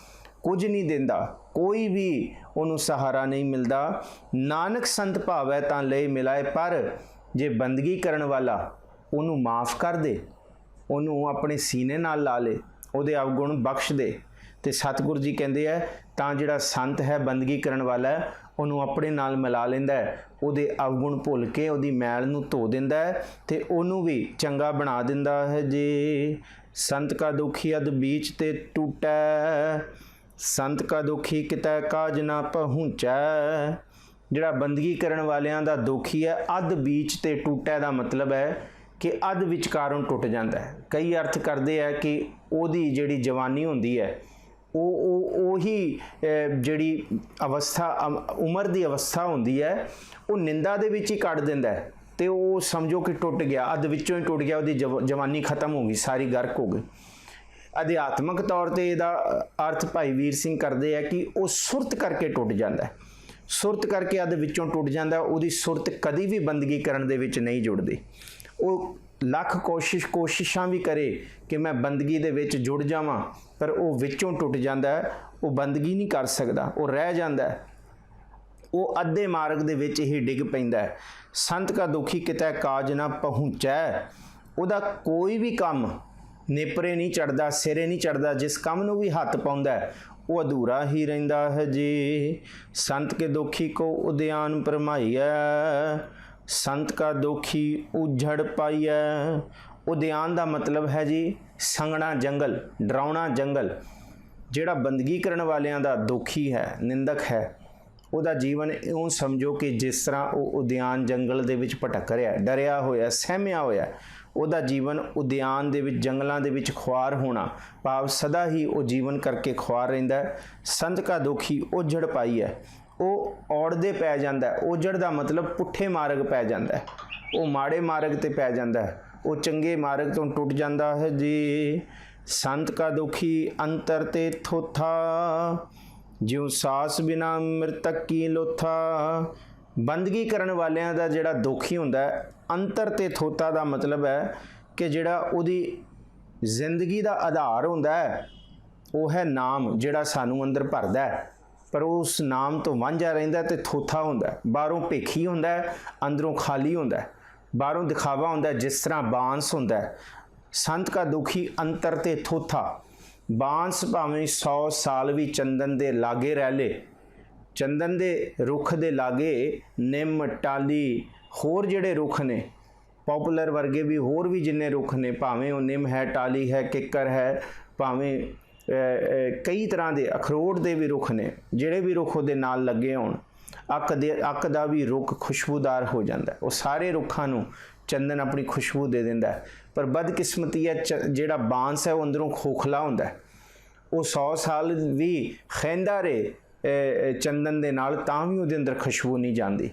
ਕੁਝ ਨਹੀਂ ਦਿੰਦਾ, ਕੋਈ ਵੀ ਉਹਨੂੰ ਸਹਾਰਾ ਨਹੀਂ ਮਿਲਦਾ। ਨਾਨਕ ਸੰਤ ਭਾਵੈ ਤਾਂ ਲੈ ਮਿਲਾਏ। ਪਰ ਜੇ ਬੰਦਗੀ ਕਰਨ ਵਾਲਾ ਉਹਨੂੰ ਮਾफ़ ਕਰ ਦੇ, ਉਹਨੂੰ ਆਪਣੇ ਸੀਨੇ ਨਾਲ ਲਾ ਲੇ, ਉਹਦੇ ਅਵਗੁਣ ਬਖਸ਼ ਦੇ, ਤੇ ਸਤਿਗੁਰੂ ਜੀ ਕਹਿੰਦੇ ਹੈ ਤਾਂ ਜਿਹੜਾ ਸੰਤ ਹੈ, ਬੰਦਗੀ ਕਰਨ ਵਾਲਾ ਹੈ, ਉਹਨੂੰ ਆਪਣੇ ਨਾਲ ਮਿਲਾ ਲੈਂਦਾ ਹੈ, ਉਹਦੇ ਅਵਗੁਣ ਭੁੱਲ ਕੇ ਉਹਦੀ ਮੈਲ ਨੂੰ ਧੋ ਦਿੰਦਾ ਹੈ ਤੇ ਉਹਨੂੰ ਵੀ ਚੰਗਾ ਬਣਾ ਦਿੰਦਾ ਹੈ। ਜੀ ਸੰਤ ਕਾ ਦੁਖੀ ਅਦ ਬੀਚ ਤੇ ਟੂਟੈ, ਸੰਤ ਕਾ ਦੁਖੀ ਕਿਤੈ ਕਾਜ ਨਾ ਪਹੁੰਚੈ। ਜਿਹੜਾ ਬੰਦਗੀ ਕਰਨ ਵਾਲਿਆਂ ਦਾ ਦੁਖੀ ਹੈ, ਅੱਧ ਬੀਚ ਤੇ ਟੂਟੈ ਦਾ ਮਤਲਬ ਹੈ ਕਿ ਅੱਧ ਵਿਚਕਾਰੋਂ ਟੁੱਟ ਜਾਂਦਾ ਹੈ। ਕਈ ਅਰਥ ਕਰਦੇ ਹੈ ਕਿ ਉਹਦੀ ਜਿਹੜੀ ਜਵਾਨੀ ਹੁੰਦੀ ਹੈ, ਉਹੀ ਜਿਹੜੀ ਅਵਸਥਾ, ਉਮਰ ਦੀ ਅਵਸਥਾ ਹੁੰਦੀ ਹੈ, ਉਹ ਨਿੰਦਾ ਦੇ ਵਿੱਚ ਹੀ ਕੱਢ ਦਿੰਦਾ ਹੈ, ਤੇ ਉਹ ਸਮਝੋ ਕਿ ਟੁੱਟ ਗਿਆ, ਅੱਧ ਵਿੱਚੋਂ ਹੀ ਟੁੱਟ ਗਿਆ, ਉਹਦੀ ਜਵਾਨੀ ਖਤਮ ਹੋ ਗਈ, ਸਾਰੀ ਗਰਕ ਹੋ ਗਈ। ਅਧਿਆਤਮਿਕ ਤੌਰ 'ਤੇ ਇਹਦਾ ਅਰਥ ਭਾਈ ਵੀਰ ਸਿੰਘ ਕਰਦੇ ਹੈ ਕਿ ਉਹ ਸੁਰਤ ਕਰਕੇ ਟੁੱਟ ਜਾਂਦਾ ਹੈ, ਸੁਰਤ ਕਰਕੇ ਅੱਧ ਵਿੱਚੋਂ ਟੁੱਟ ਜਾਂਦਾ। ਉਹਦੀ ਸੁਰਤ ਕਦੀ ਵੀ ਬੰਦਗੀ ਕਰਨ ਦੇ ਵਿੱਚ ਨਹੀਂ ਜੁੜਦੀ। ਉਹ ਲੱਖ ਕੋਸ਼ਿਸ਼ਾਂ ਵੀ ਕਰੇ ਕਿ ਮੈਂ ਬੰਦਗੀ ਦੇ ਵਿੱਚ ਜੁੜ ਜਾਵਾਂ, ਪਰ ਉਹ ਵਿੱਚੋਂ ਟੁੱਟ ਜਾਂਦਾ ਹੈ, ਉਹ ਬੰਦਗੀ ਨਹੀਂ ਕਰ ਸਕਦਾ, ਉਹ ਰਹਿ ਜਾਂਦਾ ਹੈ, ਉਹ ਅੱਧੇ ਮਾਰਗ ਦੇ ਵਿੱਚ ਹੀ ਡਿੱਗ ਪੈਂਦਾ ਹੈ। ਸੰਤ ਕਾ ਦੁਖੀ ਕਿਤੈ ਕਾਜ ਨਾ ਪਹੁੰਚੈ। ਉਹਦਾ ਕੋਈ ਵੀ ਕੰਮ ਨੇਪਰੇ ਨਹੀਂ ਚੜ੍ਹਦਾ, ਸਿਰੇ ਨਹੀਂ ਚੜ੍ਹਦਾ। ਜਿਸ ਕੰਮ ਨੂੰ ਵੀ ਹੱਥ ਪਾਉਂਦਾ ਉਹ ਅਧੂਰਾ ਹੀ ਰਹਿੰਦਾ ਹੈ। ਜੀ ਸੰਤ ਕੇ ਦੁਖੀ ਕੋ ਉਦਿਆਨ ਭਰਮਾਈਐ, ਸੰਤ ਕਾ ਦੁਖੀ ਉਜੜ ਪਾਈਐ। ਉਦਿਆਨ ਦਾ ਮਤਲਬ ਹੈ ਜੀ ਸੰਘਣਾ ਜੰਗਲ, ਡਰਾਉਣਾ ਜੰਗਲ। ਜਿਹੜਾ ਬੰਦਗੀ ਕਰਨ ਵਾਲਿਆਂ ਦਾ ਦੁਖੀ ਹੈ, ਨਿੰਦਕ ਹੈ, ਉਹਦਾ ਜੀਵਨ ਇਉਂ ਸਮਝੋ ਕਿ ਜਿਸ ਤਰ੍ਹਾਂ ਉਹ ਉਦਿਆਨ ਜੰਗਲ ਦੇ ਵਿੱਚ ਭਟਕ ਰਿਹਾ, ਡਰਿਆ ਹੋਇਆ, ਸਹਿਮਿਆ ਹੋਇਆ। ਉਹਦਾ ਜੀਵਨ ਉਦਿਆਨ ਦੇ ਵਿੱਚ, ਜੰਗਲਾਂ ਦੇ ਵਿੱਚ ਖੁਆਰ ਹੋਣਾ, ਭਾਵ ਸਦਾ ਹੀ ਉਹ ਜੀਵਨ ਕਰਕੇ ਖੁਆਰ ਰਹਿੰਦਾ। ਸੰਤ ਕਾ ਦੁਖੀ ਉਜੜ ਪਾਈ ਹੈ, ਉਹ ਔੜਦੇ ਪੈ ਜਾਂਦਾ। ਉਜੜ ਦਾ ਮਤਲਬ ਪੁੱਠੇ ਮਾਰਗ ਪੈ ਜਾਂਦਾ, ਉਹ ਮਾੜੇ ਮਾਰਗ 'ਤੇ ਪੈ ਜਾਂਦਾ, ਉਹ ਚੰਗੇ ਮਾਰਗ ਤੋਂ ਟੁੱਟ ਜਾਂਦਾ ਹੈ। ਜੀ ਸੰਤ ਕਾ ਦੁਖੀ ਅੰਤਰ ਤੇ ਥੋਥਾ, ਜਿਉ ਸਾਸ ਬਿਨਾ ਮ੍ਰਿਤਕ ਕੀ ਲੋਥਾ। ਬੰਦਗੀ ਕਰਨ ਵਾਲਿਆਂ ਦਾ ਜਿਹੜਾ ਦੁਖੀ ਹੁੰਦਾ, ਅੰਤਰ ਤੇ ਥੋਤਾ ਦਾ ਮਤਲਬ ਹੈ ਕਿ ਜਿਹੜਾ ਉਹਦੀ ਜ਼ਿੰਦਗੀ ਦਾ ਆਧਾਰ ਹੁੰਦਾ ਹੈ, ਉਹ ਹੈ ਨਾਮ, ਜਿਹੜਾ ਸਾਨੂੰ ਅੰਦਰ ਭਰਦਾ ਹੈ, ਪਰ ਉਸ ਨਾਮ ਤੋਂ ਵਾਂਝਾ ਰਹਿੰਦਾ ਤੇ ਥੋਥਾ ਹੁੰਦਾ। ਬਾਹਰੋਂ ਭੇਖੀ ਹੁੰਦਾ, ਅੰਦਰੋਂ ਖਾਲੀ ਹੁੰਦਾ, ਬਾਹਰੋਂ ਦਿਖਾਵਾ ਹੁੰਦਾ, ਜਿਸ ਤਰ੍ਹਾਂ ਬਾਂਸ ਹੁੰਦਾ। ਸੰਤ ਕਾ ਦੁਖੀ ਅੰਤਰ ਤੇ ਥੋਥਾ। ਬਾਂਸ ਭਾਵੇਂ 100 ਸਾਲ ਵੀ ਚੰਦਨ ਦੇ ਲਾਗੇ ਰਹਿ ਲੇ, ਚੰਦਨ ਦੇ ਰੁੱਖ ਦੇ ਲਾਗੇ ਨਿੰਮ, ਟਾਲੀ, ਹੋਰ ਜਿਹੜੇ ਰੁੱਖ ਨੇ, ਪੋਪੂਲਰ ਵਰਗੇ ਵੀ ਹੋਰ ਵੀ ਜਿੰਨੇ ਰੁੱਖ ਨੇ, ਭਾਵੇਂ ਉਹ ਨਿੰਮ ਹੈ, ਟਾਲੀ ਹੈ, ਕਿੱਕਰ ਹੈ, ਭਾਵੇਂ ਕਈ ਤਰ੍ਹਾਂ ਦੇ ਅਖਰੋਟ ਦੇ ਵੀ ਰੁੱਖ ਨੇ, ਜਿਹੜੇ ਵੀ ਰੁੱਖ ਉਹਦੇ ਨਾਲ ਲੱਗੇ ਹੋਣ, ਅੱਕ ਦਾ ਵੀ ਰੁੱਖ ਖੁਸ਼ਬੂਦਾਰ ਹੋ ਜਾਂਦਾ। ਉਹ ਸਾਰੇ ਰੁੱਖਾਂ ਨੂੰ ਚੰਦਨ ਆਪਣੀ ਖੁਸ਼ਬੂ ਦੇ ਦਿੰਦਾ। ਪਰ ਬਦਕਿਸਮਤੀ ਹੈ, ਜਿਹੜਾ ਬਾਂਸ ਹੈ ਉਹ ਅੰਦਰੋਂ ਖੋਖਲਾ ਹੁੰਦਾ, ਉਹ 100 ਸਾਲ ਵੀ ਖਹਿੰਦਾ ਰਹੇ ਚੰਦਨ ਦੇ ਨਾਲ, ਤਾਂ ਵੀ ਉਹਦੇ ਅੰਦਰ ਖੁਸ਼ਬੂ ਨਹੀਂ ਜਾਂਦੀ।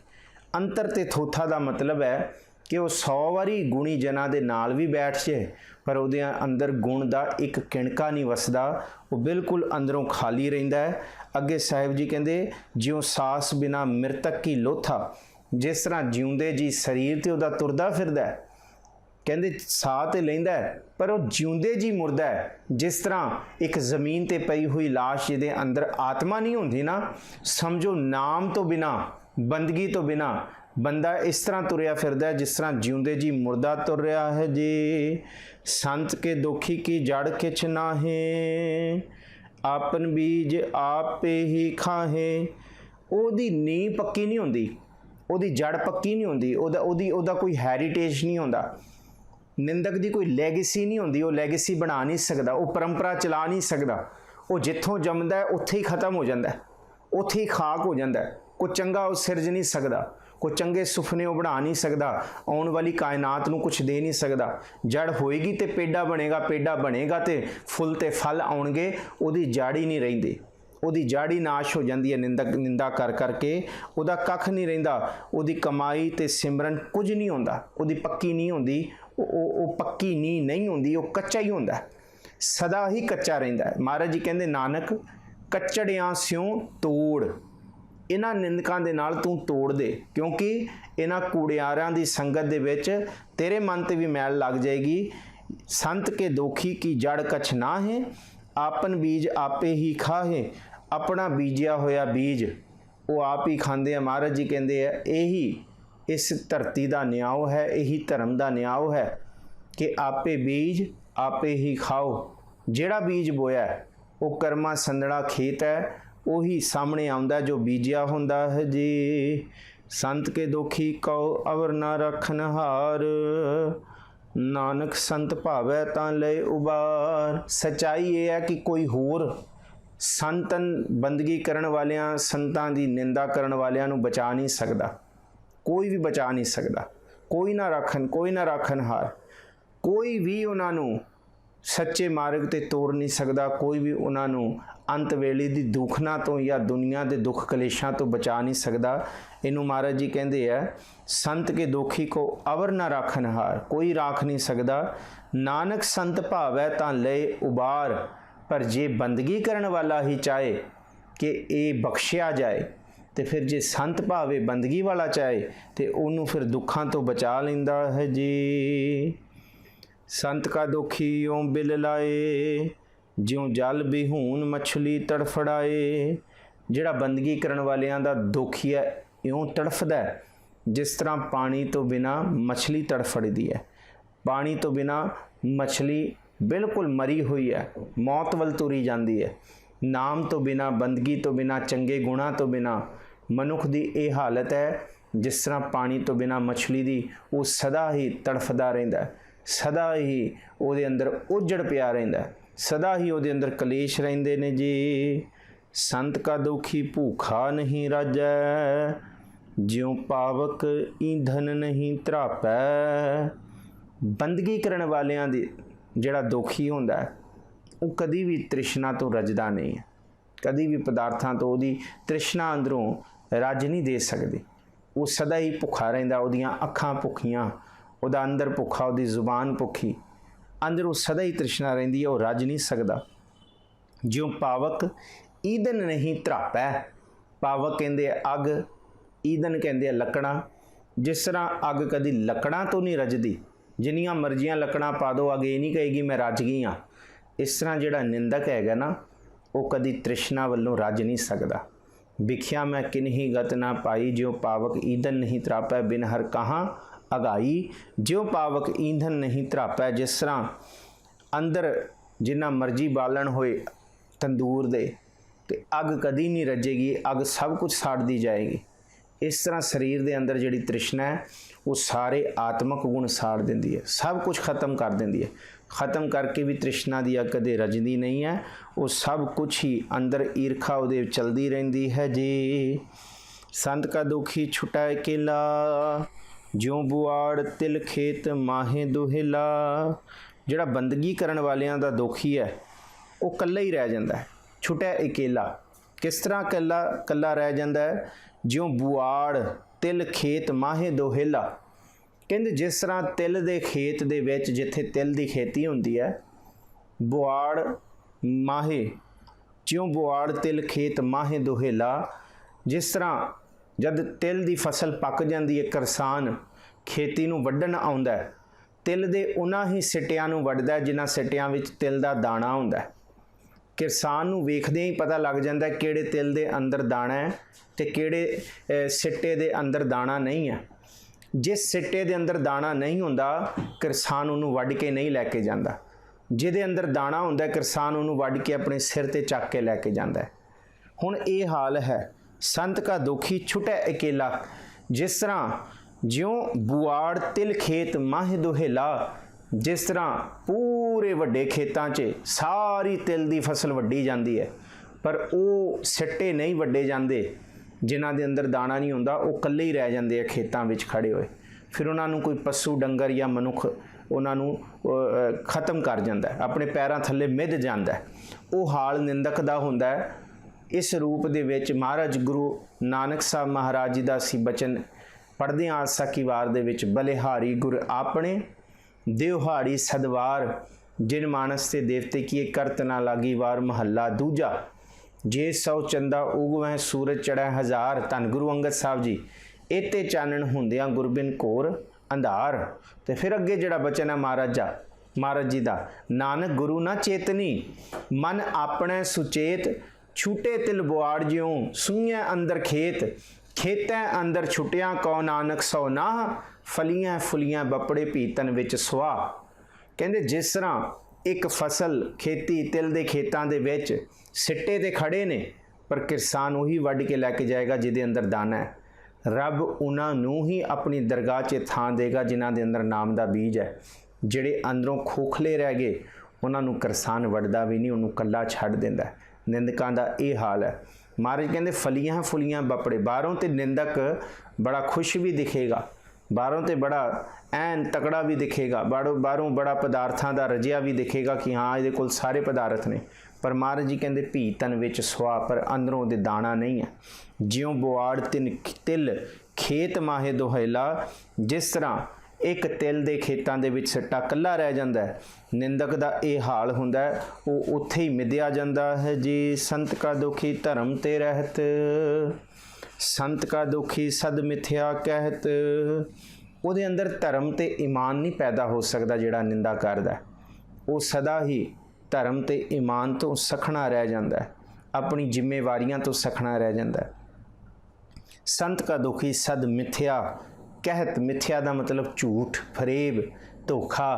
ਅੰਤਰ ਤੇ ਥੋਥਾ ਦਾ ਮਤਲਬ ਹੈ ਕਿ ਉਹ 100 ਵਾਰੀ ਗੁਣੀ ਜਨਾਂ ਦੇ ਨਾਲ ਵੀ ਬੈਠ ਜੇ, ਪਰ ਉਹਦੇ ਅੰਦਰ ਗੁਣ ਦਾ ਇੱਕ ਕਿਣਕਾ ਨਹੀਂ ਵਸਦਾ, ਉਹ ਬਿਲਕੁਲ ਅੰਦਰੋਂ ਖਾਲੀ ਰਹਿੰਦਾ ਹੈ। ਅੱਗੇ ਸਾਹਿਬ ਜੀ ਕਹਿੰਦੇ ਜਿਉਂ ਸਾਸ ਬਿਨਾ ਮ੍ਰਿਤਕ ਕੀ ਲੋਥਾ। ਜਿਸ ਤਰ੍ਹਾਂ ਜਿਉਂਦੇ ਜੀ ਸਰੀਰ ਤੇ ਉਹਦਾ ਤੁਰਦਾ ਫਿਰਦਾ, ਕਹਿੰਦੇ ਸਾਹ ਤੇ ਲੈਂਦਾ, ਪਰ ਉਹ ਜਿਉਂਦੇ ਜੀ ਮੁਰਦਾ ਹੈ। ਜਿਸ ਤਰ੍ਹਾਂ ਇੱਕ ਜ਼ਮੀਨ ਤੇ ਪਈ ਹੋਈ ਲਾਸ਼ ਜਿਹਦੇ ਅੰਦਰ ਆਤਮਾ ਨਹੀਂ ਹੁੰਦੀ ਨਾ, ਸਮਝੋ ਨਾਮ ਤੋਂ ਬਿਨਾ, ਬੰਦਗੀ ਤੋਂ ਬਿਨਾ ਬੰਦਾ ਇਸ ਤਰ੍ਹਾਂ ਤੁਰਿਆ ਫਿਰਦਾ ਜਿਸ ਤਰ੍ਹਾਂ ਜਿਉਂਦੇ ਜੀ ਮੁਰਦਾ ਤੁਰ ਰਿਹਾ ਹੈ ਜੀ। ਸੰਤ ਕੇ ਦੋਖੀ ਕੀ ਜੜ ਕਿਛ ਨਾਹੇ, ਆਪਨ ਬੀਜ ਆਪੇ ਹੀ ਖਾਹੇ। ਉਹਦੀ ਨੀਂਹ ਪੱਕੀ ਨਹੀਂ ਹੁੰਦੀ, ਉਹਦੀ ਜੜ ਪੱਕੀ ਨਹੀਂ ਹੁੰਦੀ, ਉਹਦਾ ਕੋਈ ਹੈਰੀਟੇਜ ਨਹੀਂ ਹੁੰਦਾ। ਨਿੰਦਕ ਦੀ ਕੋਈ ਲੈਗੇਸੀ ਨਹੀਂ ਹੁੰਦੀ, ਉਹ ਲੈਗੇਸੀ ਬਣਾ ਨਹੀਂ ਸਕਦਾ, ਉਹ ਪਰੰਪਰਾ ਚਲਾ ਨਹੀਂ ਸਕਦਾ। ਉਹ ਜਿੱਥੋਂ ਜੰਮਦਾ ਉੱਥੇ ਹੀ ਖ਼ਤਮ ਹੋ ਜਾਂਦਾ, ਉੱਥੇ ਹੀ ਖਾਕ ਹੋ ਜਾਂਦਾ। ਕੋਈ ਚੰਗਾ ਉਹ ਸਿਰਜ ਨਹੀਂ ਸਕਦਾ, ਕੋਈ ਚੰਗੇ ਸੁਪਨੇ ਉਹ ਬਣਾ ਨਹੀਂ ਸਕਦਾ, ਆਉਣ ਵਾਲੀ ਕਾਇਨਾਤ ਨੂੰ ਕੁਛ ਦੇ ਨਹੀਂ ਸਕਦਾ। ਜੜ ਹੋਏਗੀ ਤੇ ਪੇਡਾ ਬਣੇਗਾ, ਪੇਡਾ ਬਣੇਗਾ ਤੇ ਫੁੱਲ ਤੇ ਫਲ ਆਉਣਗੇ। ਉਹਦੀ ਜੜ ਹੀ ਨਹੀਂ ਰਹਿੰਦੀ, ਉਹਦੀ ਜੜ ਹੀ ਨਾਸ਼ ਹੋ ਜਾਂਦੀ ਹੈ। ਨਿੰਦਾ ਕਰ ਕਰਕੇ ਉਹਦਾ ਕੱਖ ਨਹੀਂ ਰਹਿੰਦਾ। ਉਹਦੀ ਕਮਾਈ ਤੇ ਸਿਮਰਨ ਕੁਝ ਨਹੀਂ ਹੁੰਦਾ, ਉਹਦੀ ਪੱਕੀ ਨਹੀਂ ਹੁੰਦੀ। ਉਹ ਪੱਕੀ ਨੀਂਹ ਨਹੀਂ ਹੁੰਦੀ, ਉਹ ਕੱਚਾ ਹੀ ਹੁੰਦਾ, ਸਦਾ ਹੀ ਕੱਚਾ ਰਹਿੰਦਾ। ਮਹਾਰਾਜ ਜੀ ਕਹਿੰਦੇ ਨਾਨਕ ਕੱਚੜਿਆਂ ਸਿਉ ਤੋੜ, ਇਹਨਾਂ ਨਿੰਦਕਾਂ ਦੇ ਨਾਲ ਤੂੰ ਤੋੜ ਦੇ, ਕਿਉਂਕਿ ਇਹਨਾਂ ਕੂੜਿਆਰਾਂ ਦੀ ਸੰਗਤ ਦੇ ਵਿੱਚ ਤੇਰੇ ਮਨ ਤੇ ਵੀ ਮੈਲ ਲੱਗ ਜਾਏਗੀ। ਸੰਤ ਕੇ ਦੋਖੀ ਕੀ ਜੜ ਕਛ ਨਾ ਹੈ, ਆਪਨ ਬੀਜ ਆਪੇ ਹੀ ਖਾਹੇ। ਆਪਣਾ ਬੀਜਿਆ ਹੋਇਆ ਬੀਜ ਉਹ ਆਪ ਹੀ ਖਾਂਦੇ ਆ। ਮਹਾਰਾਜ ਜੀ ਕਹਿੰਦੇ ਆ ਇਹੀ ਇਸ ਧਰਤੀ ਦਾ ਨਿਆਉ ਹੈ, ਇਹੀ ਧਰਮ ਦਾ ਨਿਆਉ ਹੈ ਕਿ ਆਪੇ ਬੀਜ ਆਪੇ ਹੀ ਖਾਓ। ਜਿਹੜਾ ਬੀਜ ਬੋਇਆ ਉਹ ਕਰਮਾ ਸੰਦੜਾ ਖੇਤ ਹੈ, ਉਹੀ ਸਾਹਮਣੇ ਆਉਂਦਾ ਜੋ ਬੀਜਿਆ ਹੁੰਦਾ ਹੈ ਜੀ। ਸੰਤ ਕੇ ਦੋਖੀ ਕਉ ਅਵਰ ਨਾ ਰੱਖਨ ਹਾਰ, ਨਾਨਕ ਸੰਤ ਭਾਵੈ ਤਾਂ ਲੈ ਉਬਾਰ। ਸੱਚਾਈ ਇਹ ਹੈ ਕਿ ਕੋਈ ਹੋਰ ਸੰਤਨ ਬੰਦਗੀ ਕਰਨ ਵਾਲਿਆਂ, ਸੰਤਾਂ ਦੀ ਨਿੰਦਾ ਕਰਨ ਵਾਲਿਆਂ ਨੂੰ ਬਚਾ ਨਹੀਂ ਸਕਦਾ, ਕੋਈ ਵੀ ਬਚਾ ਨਹੀਂ ਸਕਦਾ। ਕੋਈ ਨਾ ਰਾਖਣ ਹਾਰ, ਕੋਈ ਵੀ ਉਹਨਾਂ ਨੂੰ ਸੱਚੇ ਮਾਰਗ ਤੇ ਤੋਰ ਨਹੀਂ ਸਕਦਾ, ਕੋਈ ਵੀ ਉਹਨਾਂ ਨੂੰ ਅੰਤ ਵੇਲੇ ਦੀ ਦੁੱਖਨਾ ਤੋਂ ਜਾਂ ਦੁਨੀਆ ਦੇ ਦੁੱਖ ਕਲੇਸ਼ਾਂ ਤੋਂ ਬਚਾ ਨਹੀਂ ਸਕਦਾ। ਇਹਨੂੰ ਮਹਾਰਾਜ ਜੀ ਕਹਿੰਦੇ ਆ ਸੰਤ ਕੇ ਦੋਖੀ ਕੋ ਅਵਰ ਨਾ ਰਾਖਨ ਹਾਰ, ਕੋਈ ਰਾਖ ਨਹੀਂ ਸਕਦਾ। ਨਾਨਕ ਸੰਤ ਭਾਵੈ ਤਾਂ ਲੈ ਉਬਾਰ। ਪਰ ਜੇ ਬੰਦਗੀ ਕਰਨ ਵਾਲਾ ਹੀ ਚਾਹੇ ਕਿ ਇਹ ਬਖਸ਼ਿਆ ਜਾਏ, ਤੇ ਫਿਰ ਜੇ ਸੰਤ ਭਾਵੇ ਬੰਦਗੀ ਵਾਲਾ ਚਾਹੇ ਤੇ ਉਹਨੂੰ ਫਿਰ ਦੁੱਖਾਂ ਤੋਂ ਬਚਾ ਲੈਂਦਾ ਹੈ ਜੀ। ਸੰਤ ਕਾ ਦੋਖੀ ਓਂ ਬਿਲ ਲਾਏ, ਜਿਉਂ ਜਲ ਬਿਹੂਨ ਮਛਲੀ ਤੜਫੜਾਏ। ਜਿਹੜਾ ਬੰਦਗੀ ਕਰਨ ਵਾਲਿਆਂ ਦਾ ਦੋਖੀ ਹੈ ਇਉਂ ਤੜਫਦਾ ਜਿਸ ਤਰ੍ਹਾਂ ਪਾਣੀ ਤੋਂ ਬਿਨਾਂ ਮਛਲੀ ਤੜਫੜਦੀ ਹੈ। ਪਾਣੀ ਤੋਂ ਬਿਨਾਂ ਮਛਲੀ ਬਿਲਕੁਲ ਮਰੀ ਹੋਈ ਹੈ, ਮੌਤ ਵੱਲ ਤੁਰੀ ਜਾਂਦੀ ਹੈ। ਨਾਮ ਤੋਂ ਬਿਨਾਂ, ਬੰਦਗੀ ਤੋਂ ਬਿਨਾਂ, ਚੰਗੇ ਗੁਣਾਂ ਤੋਂ ਬਿਨਾਂ ਮਨੁੱਖ ਦੀ ਇਹ ਹਾਲਤ ਹੈ ਜਿਸ ਤਰ੍ਹਾਂ ਪਾਣੀ ਤੋਂ ਬਿਨਾਂ ਮਛਲੀ ਦੀ ਉਹ ਸਦਾ ਹੀ ਤੜਫਦਾ ਰਹਿੰਦਾ, ਸਦਾ ਹੀ ਉਹਦੇ ਅੰਦਰ ਉਜੜ ਪਿਆ ਰਹਿੰਦਾ, ਸਦਾ ਹੀ ਉਹਦੇ ਅੰਦਰ ਕਲੇਸ਼ ਰਹਿੰਦੇ ਨੇ ਜੀ। ਸੰਤ ਕਾ ਦੁਖੀ ਭੂਖਾ ਨਹੀਂ ਰਾਜੈ, ਜਿਉਂ ਪਾਵਕ ਈਂਧਨ ਨਹੀਂ ਧਰਾਪੈ। ਬੰਦਗੀ ਕਰਨ ਵਾਲਿਆਂ ਦੀ ਜਿਹੜਾ ਦੋਖੀ ਹੁੰਦਾ ਉਹ ਕਦੀ ਵੀ ਤ੍ਰਿਸ਼ਨਾ ਤੋਂ ਰੱਜਦਾ ਨਹੀਂ ਹੈ, ਕਦੀ ਵੀ ਪਦਾਰਥਾਂ ਤੋਂ ਉਹਦੀ ਤ੍ਰਿਸ਼ਨਾ ਅੰਦਰੋਂ ਰੱਜ ਨਹੀਂ ਦੇ ਸਕਦੀ। ਉਹ ਸਦਾ ਹੀ ਭੁੱਖਾ ਰਹਿੰਦਾ, ਉਹਦੀਆਂ ਅੱਖਾਂ ਭੁੱਖੀਆਂ, ਉਹਦਾ ਅੰਦਰ ਭੁੱਖਾ, ਉਹਦੀ ਜ਼ੁਬਾਨ ਭੁੱਖੀ, ਅੰਦਰੋਂ ਸਦਾ ਹੀ ਤ੍ਰਿਸ਼ਨਾ ਰਹਿੰਦੀ ਹੈ, ਉਹ ਰੱਜ ਨਹੀਂ ਸਕਦਾ। ਜਿਉਂ ਪਾਵਕ ਈਂਧਨ ਨਹੀਂ ਧਰਾਪੈ। ਪਾਵਕ ਕਹਿੰਦੇ ਅੱਗ, ਈਂਧਨ ਕਹਿੰਦੇ ਲੱਕੜਾਂ। ਜਿਸ ਤਰ੍ਹਾਂ ਅੱਗ ਕਦੀ ਲੱਕੜਾਂ ਤੋਂ ਨਹੀਂ ਰੱਜਦੀ, ਜਿੰਨੀਆਂ ਮਰਜ਼ੀਆਂ ਲੱਕੜਾਂ ਪਾ ਦਿਓ ਅੱਗ ਇਹ ਨਹੀਂ ਕਹੇਗੀ ਮੈਂ ਰੱਜ ਗਈ ਹਾਂ। ਇਸ ਤਰ੍ਹਾਂ ਜਿਹੜਾ ਨਿੰਦਕ ਹੈਗਾ ਨਾ ਉਹ ਕਦੀ ਤ੍ਰਿਸ਼ਨਾ ਵੱਲੋਂ ਰੱਜ ਨਹੀਂ ਸਕਦਾ। ਵਿਖਿਆ ਮੈਂ ਕਿਨਹੀ ਗਤ ਨਾ ਪਾਈ, ਜਿਉਂ ਪਾਵਕ ਈਂਧਨ ਨਹੀਂ ਧਰਾਪੈ, ਬਿਨ ਹਰ ਕਹਾਂ ਅਗਾਈ। ਜਿਉਂ ਪਾਵਕ ਈਂਧਨ ਨਹੀਂ ਧਰਾਪੈ, ਜਿਸ ਤਰ੍ਹਾਂ ਅੰਦਰ ਜਿੰਨਾ ਮਰਜ਼ੀ ਬਾਲਣ ਹੋਏ ਤੰਦੂਰ ਦੇ ਤੇ ਅੱਗ ਕਦੀ ਨਹੀਂ ਰੱਜੇਗੀ, ਅੱਗ ਸਭ ਕੁਝ ਸਾੜਦੀ ਜਾਏਗੀ। ਇਸ ਤਰ੍ਹਾਂ ਸਰੀਰ ਦੇ ਅੰਦਰ ਜਿਹੜੀ ਤ੍ਰਿਸ਼ਨਾ ਹੈ ਉਹ ਸਾਰੇ ਆਤਮਕ ਗੁਣ ਸਾੜ ਦਿੰਦੀ ਹੈ, ਸਭ ਕੁਝ ਖਤਮ ਕਰ ਦਿੰਦੀ ਹੈ। ਖਤਮ ਕਰਕੇ ਵੀ ਤ੍ਰਿਸ਼ਨਾ ਦੀ ਅੱਗ ਕਦੇ ਰੱਜਦੀ ਨਹੀਂ ਹੈ, ਉਹ ਸਭ ਕੁਝ ਹੀ ਅੰਦਰ ਈਰਖਾ ਉਹਦੇ ਚਲਦੀ ਰਹਿੰਦੀ ਹੈ ਜੀ। ਸੰਤ ਕਾ ਦੁਖੀ ਛੁਟਾਏ ਕੇਲਾ, ਜਿਉਂ ਬੁਆੜ ਤਿਲ ਖੇਤ ਮਾਹੇ ਦੁਹੇਲਾ। ਜਿਹੜਾ ਬੰਦਗੀ ਕਰਨ ਵਾਲਿਆਂ ਦਾ ਦੋਖੀ ਹੈ ਉਹ ਇਕੱਲਾ ਹੀ ਰਹਿ ਜਾਂਦਾ ਹੈ, ਛੁਟਿਆ ਇਕੇਲਾ। ਕਿਸ ਤਰ੍ਹਾਂ ਇਕੱਲਾ ਰਹਿ ਜਾਂਦਾ ਹੈ? ਜਿਉਂ ਬੁਆੜ ਤਿਲ ਖੇਤ ਮਾਹੇ ਦੁਹੇਲਾ। ਕਹਿੰਦੇ ਜਿਸ ਤਰ੍ਹਾਂ ਤਿਲ ਦੇ ਖੇਤ ਦੇ ਵਿੱਚ ਜਿੱਥੇ ਤਿਲ ਦੀ ਖੇਤੀ ਹੁੰਦੀ ਹੈ, ਬੁਆੜ ਮਾਹੇ, ਜਿਉਂ ਬੁਆੜ ਤਿਲ ਖੇਤ ਮਾਹੇ ਦੁਹੇਲਾ। ਜਿਸ ਤਰ੍ਹਾਂ ਜਦ ਤਿਲ ਦੀ ਫਸਲ ਪੱਕ ਜਾਂਦੀ ਹੈ, ਕਿਸਾਨ ਖੇਤੀ ਨੂੰ ਵੱਢਣ ਆਉਂਦਾ ਹੈ, ਤਿਲ ਦੇ ਉਹਨਾਂ ਹੀ ਸਿੱਟਿਆਂ ਨੂੰ ਵੱਢਦਾ ਜਿਨ੍ਹਾਂ ਸਿੱਟਿਆਂ ਵਿੱਚ ਤਿਲ ਦਾ ਦਾਣਾ ਹੁੰਦਾ ਹੈ। किरसान नूं वेखदे ही पता लग जाता है किहड़े तिल दे अंदर दाना है ते किहड़े सिट्टे दे अंदर दाना नहीं है। जिस सिट्टे दे अंदर दाना नहीं हुंदा किरसान उहनूं वढ के नहीं लैके जांदा, जिहदे अंदर दाना हुंदा किरसान उहनूं वढ के अपने सिर ते चक के लैके जांदा है। हुण ये हाल है संत का दुखी छुटै अकेला, जिस तरह ज्यों बुआड़ तिल खेत माह दुहेला, जिस तरह पूरे वड्डे खेतां 'ਚ सारी तिल दी फसल वड्डी जाती है पर वो सिट्टे नहीं वड्डे जाते जिन्हां दे अंदर दाना नहीं हुंदा, वो कल्ले ही रह जाते हैं खेतां विच खड़े हुए। फिर उन्होंने कोई पशु डंगर या मनुख उन्होंने खत्म कर जाता है, अपने पैरों थल्ले मिध जाता है। वो हाल निंदक दा हुंदा है। इस रूप दे विच महाराज गुरु नानक साहब महाराज जी दा असीं बचन पढ़दे आं आसा वार दे विच, बलिहारी गुर आपणे देवहाड़ी सदवार, जिन मानस ते देवते की करत ना लागी वार। महला दूजा, जे सौ चंदा उगवै सूरज चढ़ै हज़ार। धन गुरु अंगद साहब जी, इते चानण हुंदियां गुरबिन घोर अंधार। तो फिर अगे जिहड़ा बचन है महाराज जी दा, नानक गुरु ना चेतनी मन अपने सुचेत, छूटे तिल बुआड़ ज्यों सुइयां अंदर खेत। खेतैं अंदर छुटियां कौ नानक सौ नाह, फलियां फुलियां बपड़े पीतन विच सुआ। कहंदे जिस तरह एक फसल खेती तिल दे खेतां दे विच सिट्टे ते खड़े ने पर किसान उही वढ के लैके जाएगा जिहदे अंदर दाना है। रब उन्हां नूं ही अपनी दरगाह 'च थां देगा जिन्हां दे अंदर नाम दा बीज है। जिहड़े अंदरों खोखले रह गए उन्हां नूं किरसान वढदा भी नहीं, उन्होंने कल्ला छड्ड दिंदा है। निंदकां दा ये हाल है। महाराज कहते फलियां फुलियां बपड़े, बाहरों तो निंदक बड़ा खुश भी दिखेगा, बाहरों तो बड़ा ऐन तकड़ा भी दिखेगा, बाहरों बड़ा पदार्थां दा रजिया भी दिखेगा कि हाँ ये कोल सारे पदार्थ ने, पर महाराज जी कहते भी तन विच सुआ, पर अंदरों दे दाना नहीं है। ज्यों बुआड़ तिल खेत माहे दुहेला, जिस तरह एक तिल दे खेतां दे विच सिट्टा कल्ला रह जाता है, निंदक दा ये हाल हुंदा है, वो उत्थे ही मिद्या जाता है जी। संत का दुखी धर्म ते रहत, संत का दुखी सद मिथ्या कहत। ਉਹਦੇ अंदर धर्म ते ईमान नहीं पैदा हो सकता जिहड़ा निंदा करदा है, वो सदा ही धर्म ते ईमान तो सखना रह जाता है, अपनी जिम्मेवारियां तो सखना रह जाता है। संत का दुखी सद मिथ्या कहत, मिथ्या का मतलब झूठ फरेब धोखा,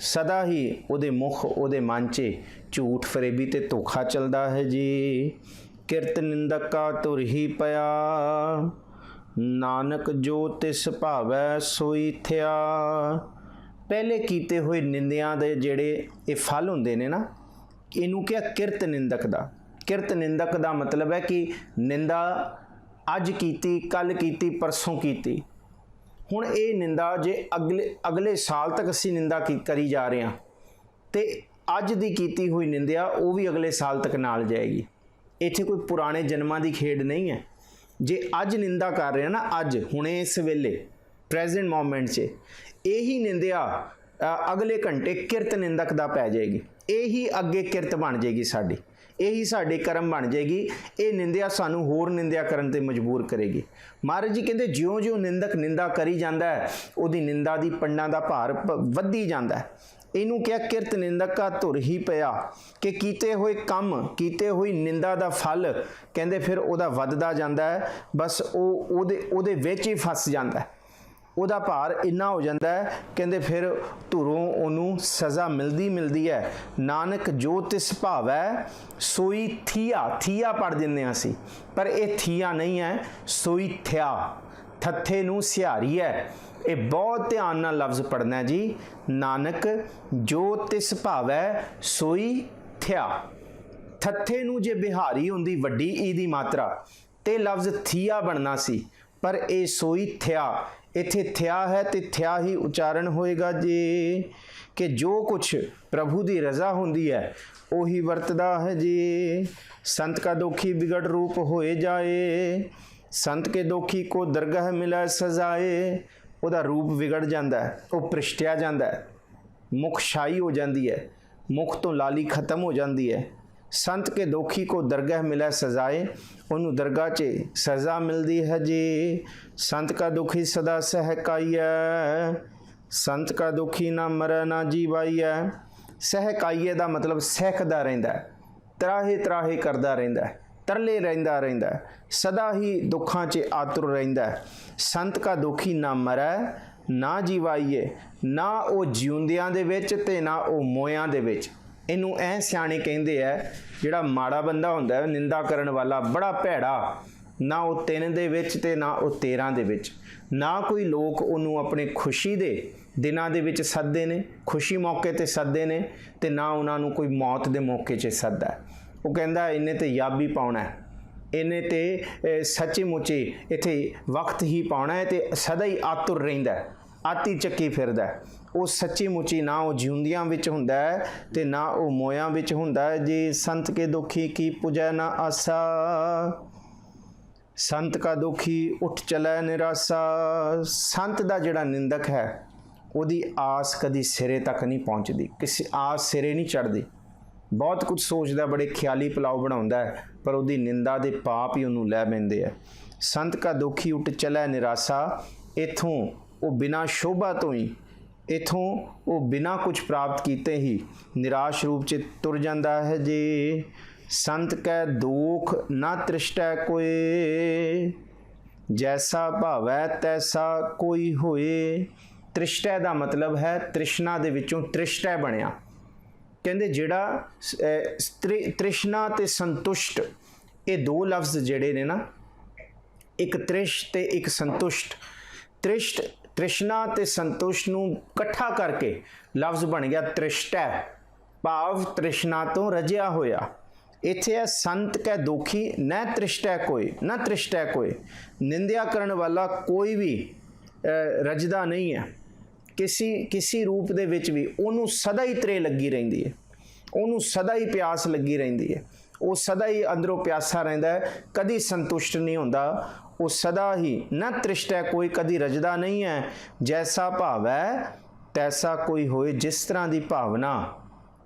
सदा ही उहदे मुख उहदे मन च झूठ फरेबी ते धोखा चलता है जी। किरत निंदक का तुर ही पया, नानक जो तिस भावै सोई थिया। पहले कीते हुए निंदियां दे जेड़े ये फल हुंदे ने ना, इनू क्या किरत निंदक दा। किरत निंदक दा मतलब है कि निंदा अज कीती, कल कीती, परसों कीती, हुण ये निंदा जे अगले साल तक असी निंदा करी जा रहे हैं तो अज दी कीती हुई निंदिया वो भी अगले साल तक नाल जाएगी। इत्थे कोई पुराने जन्मां दी खेड नहीं है। जे अज निंदा कर रहे हैं ना, अज हुणे इस वेले प्रेजेंट मोमेंट च, यही निंदिया अगले घंटे किरत निंदक दा पै जाएगी, यही अगे किरत बन जाएगी साडी, यही साडे कर्म बन जाएगी। ये निंदिया सानू होर निंदिया करन ते मजबूर करेगी। महाराज जी कहते ज्यों ज्यों निंदक निंदा करी जाता है, उहदी निंदा दी पंडां दा भार वधी जाता है। इनू क्या किरत निंदक का धुर ही पिया, कि कीते हुए कम कीते हुई निंदा दा फल कहते फिर उहदा वधदा जाता है, बस उहदे विच ही फस जाता है, उहदा भार इन्ना हो जाता है। कहते फिर धुरों उन्होंने सज़ा मिलती है। नानक जो तिस भावै सोई थिया, थिया पढ़ दिंदे असीं, पर यह थिया नहीं है, सोई थिया, थत्थे नूं सिहारी है। ये बहुत ध्यान नाल लफ्ज़ पढ़ना है जी। नानक जो तिस भावै सोई थिया, थत्थे नूं जे बिहारी हुंदी वड्डी ई दी मात्रा ते लफ्ज़ थिया बनना सी, पर ये सोई थिया, इत्थे थिया है तो थिया ही उच्चारण होएगा जी। कि जो कुछ प्रभु की रज़ा होंदी है वही वरतदा है जी। संत का दुखी बिगड़ रूप होए जाए, संत के दुखी को दरगाह मिला सजाए। उहदा रूप विगड़ जाता है, वह भ्रिष्टिया जाता है, मुख शाही हो जाती है, मुख तो लाली खत्म हो जाती है। संत के दुखी को दरगाह मिला सजाए, उन्होंने दरगाह च सज़ा मिलती है जी। संत का दुखी सदा सहकाइया, संत का दुखी ना मरै ना जीवाइया। सहकाइए का मतलब सहकदा रहिंदा है, ਤਰਾਹੇ ਤਰਾਹੇ ਕਰਦਾ ਰਹਿੰਦਾ ਹੈ, ਤਰਲੇ ਰਹਿੰਦਾ ਹੈ, ਸਦਾ ਹੀ ਦੁੱਖਾਂ 'ਚ ਆਤੁਰ ਰਹਿੰਦਾ ਹੈ। ਸੰਤ ਕਾ ਦੁਖੀ ਨਾ ਮਰੈ ਨਾ ਜੀਵਾਈਏ, ਨਾ ਉਹ ਜਿਉਂਦਿਆਂ ਦੇ ਵਿੱਚ ਤੇ ਨਾ ਉਹ ਮੋਇਆਂ ਦੇ ਵਿੱਚ। ਇਹਨੂੰ ਐ ਸਿਆਣੇ ਕਹਿੰਦੇ ਹੈ, ਜਿਹੜਾ ਮਾੜਾ ਬੰਦਾ ਹੁੰਦਾ ਹੈ ਨਿੰਦਾ ਕਰਨ ਵਾਲਾ, ਬੜਾ ਭੈੜਾ, ਨਾ ਉਹ 3 ਦੇ ਵਿੱਚ ਤੇ ਨਾ ਉਹ 13 ਦੇ ਵਿੱਚ। ਨਾ ਕੋਈ ਲੋਕ ਉਹਨੂੰ ਆਪਣੇ ਖੁਸ਼ੀ ਦੇ ਦਿਨਾਂ ਦੇ ਵਿੱਚ ਸੱਦਦੇ ਨੇ, ਖੁਸ਼ੀ ਮੌਕੇ 'ਤੇ ਸੱਦਦੇ ਨੇ, ਤੇ ਨਾ ਉਹਨਾਂ ਨੂੰ ਕੋਈ ਮੌਤ ਦੇ ਮੌਕੇ 'ਚ ਸੱਦਦਾ। ਉਹ ਕਹਿੰਦਾ ਇਹਨੇ ਤੇ ਯਾਬੀ ਪਾਉਣਾ, ਇਹਨੇ ਤੇ ਸੱਚੀ ਮੁੱਚੀ ਇੱਥੇ ਵਕਤ ਹੀ ਪਾਉਣਾ ਹੈ, ਤੇ ਸਦਾ ਹੀ ਆਤੁਰ ਰਹਿੰਦਾ, ਆਤੀ ਚੱਕੀ ਫਿਰਦਾ। ਉਹ ਸੱਚੀ ਮੁੱਚੀ ਨਾ ਉਹ ਜਿਉਂਦਿਆਂ ਵਿੱਚ ਹੁੰਦਾ ਹੈ ਤੇ ਨਾ ਉਹ ਮੋਇਆਂ ਵਿੱਚ ਹੁੰਦਾ ਹੈ। ਜੀ ਸੰਤ ਕੇ ਦੁਖੀ ਕੀ ਪੁਜੈ ਨਾ ਆਸਾ, ਸੰਤ ਕਾ ਦੁਖੀ ਉੱਠ ਚਲੈ ਨਿਰਾਸਾ। ਸੰਤ ਦਾ ਜਿਹੜਾ ਨਿੰਦਕ ਹੈ ਉਹਦੀ ਆਸ ਕਦੀ ਸਿਰੇ ਤੱਕ ਨਹੀਂ ਪਹੁੰਚਦੀ, ਕਿਸੇ ਆਸ ਸਿਰੇ ਨਹੀਂ ਚੜ੍ਹਦੀ। ਬਹੁਤ ਕੁਝ ਸੋਚਦਾ, ਬੜੇ ਖਿਆਲੀ ਪਲਾਓ ਬਣਾਉਂਦਾ ਹੈ, ਪਰ ਉਹਦੀ ਨਿੰਦਾ ਦੇ ਪਾਪ ਹੀ ਉਹਨੂੰ ਲੈ ਪੈਂਦੇ ਆ। ਸੰਤ ਕਾ ਦੁਖੀ ਉੱਠ ਚਲੈ ਨਿਰਾਸਾ, ਇੱਥੋਂ ਉਹ ਬਿਨਾਂ ਸ਼ੋਭਾ ਤੋਂ ਹੀ, ਇੱਥੋਂ ਉਹ ਬਿਨਾਂ ਕੁਝ ਪ੍ਰਾਪਤ ਕੀਤੇ ਹੀ ਨਿਰਾਸ਼ ਰੂਪ 'ਚ ਤੁਰ ਜਾਂਦਾ ਹੈ। ਜੀ ਸੰਤ ਕੈ ਦੁਖ ਨਾ ਤ੍ਰਿਸ਼ਟੈ ਕੋਏ, ਜੈਸਾ ਭਾਵੈ ਤੈਸਾ ਕੋਈ ਹੋਏ। ਤ੍ਰਿਸ਼ਟੈ ਦਾ ਮਤਲਬ ਹੈ ਤ੍ਰਿਸ਼ਨਾ ਦੇ ਵਿੱਚੋਂ ਤ੍ਰਿਸ਼ਟੈ ਬਣਿਆ। ਕਹਿੰਦੇ ਜਿਹੜਾ ਤ੍ਰਿਸ਼ਨਾ ਤੇ ਸੰਤੁਸ਼ਟ, ਇਹ 2 ਲਫ਼ਜ਼ ਜਿਹੜੇ ਨੇ ਨਾ, ਇੱਕ ਤ੍ਰਿਸ਼ ਤੇ ਇੱਕ ਸੰਤੁਸ਼ਟ। ਤ੍ਰਿਸ਼ਨਾ ਤੇ ਸੰਤੁਸ਼ਟ ਨੂੰ ਇਕੱਠਾ ਕਰਕੇ ਲਫ਼ਜ਼ ਬਣ ਗਿਆ ਤ੍ਰਿਸ਼ਟੈ, ਭਾਵ ਤ੍ਰਿਸ਼ਨਾ ਤੋਂ ਰਜਿਆ ਹੋਇਆ। ਇੱਥੇ ਹੈ ਸੰਤ ਕੈ ਦੁਖੀ ਨਾ ਤ੍ਰਿਸ਼ਟੈ ਕੋਏ, ਨਾ ਤ੍ਰਿਸ਼ਟੈ ਕੋਏ। ਨਿੰਦਿਆ ਕਰਨ ਵਾਲਾ ਕੋਈ ਵੀ ਰਜਦਾ ਨਹੀਂ ਹੈ, ਕਿਸੇ ਰੂਪ ਦੇ ਵਿੱਚ ਵੀ ਉਹਨੂੰ ਸਦਾ ਹੀ ਤ੍ਰੇ ਲੱਗੀ ਰਹਿੰਦੀ ਹੈ, ਉਹਨੂੰ ਸਦਾ ਹੀ ਪਿਆਸ ਲੱਗੀ ਰਹਿੰਦੀ ਹੈ। ਉਹ ਸਦਾ ਹੀ ਅੰਦਰੋਂ ਪਿਆਸਾ ਰਹਿੰਦਾ ਹੈ, ਕਦੀ ਸੰਤੁਸ਼ਟ ਨਹੀਂ ਹੁੰਦਾ। ਉਹ ਸਦਾ ਹੀ ਨਾ ਤ੍ਰਿਸ਼ਟੈ ਕੋਈ, ਕਦੀ ਰਜਦਾ ਨਹੀਂ ਹੈ। ਜੈਸਾ ਭਾਵੈ ਤੈਸਾ ਕੋਈ ਹੋਏ, ਜਿਸ ਤਰ੍ਹਾਂ ਦੀ ਭਾਵਨਾ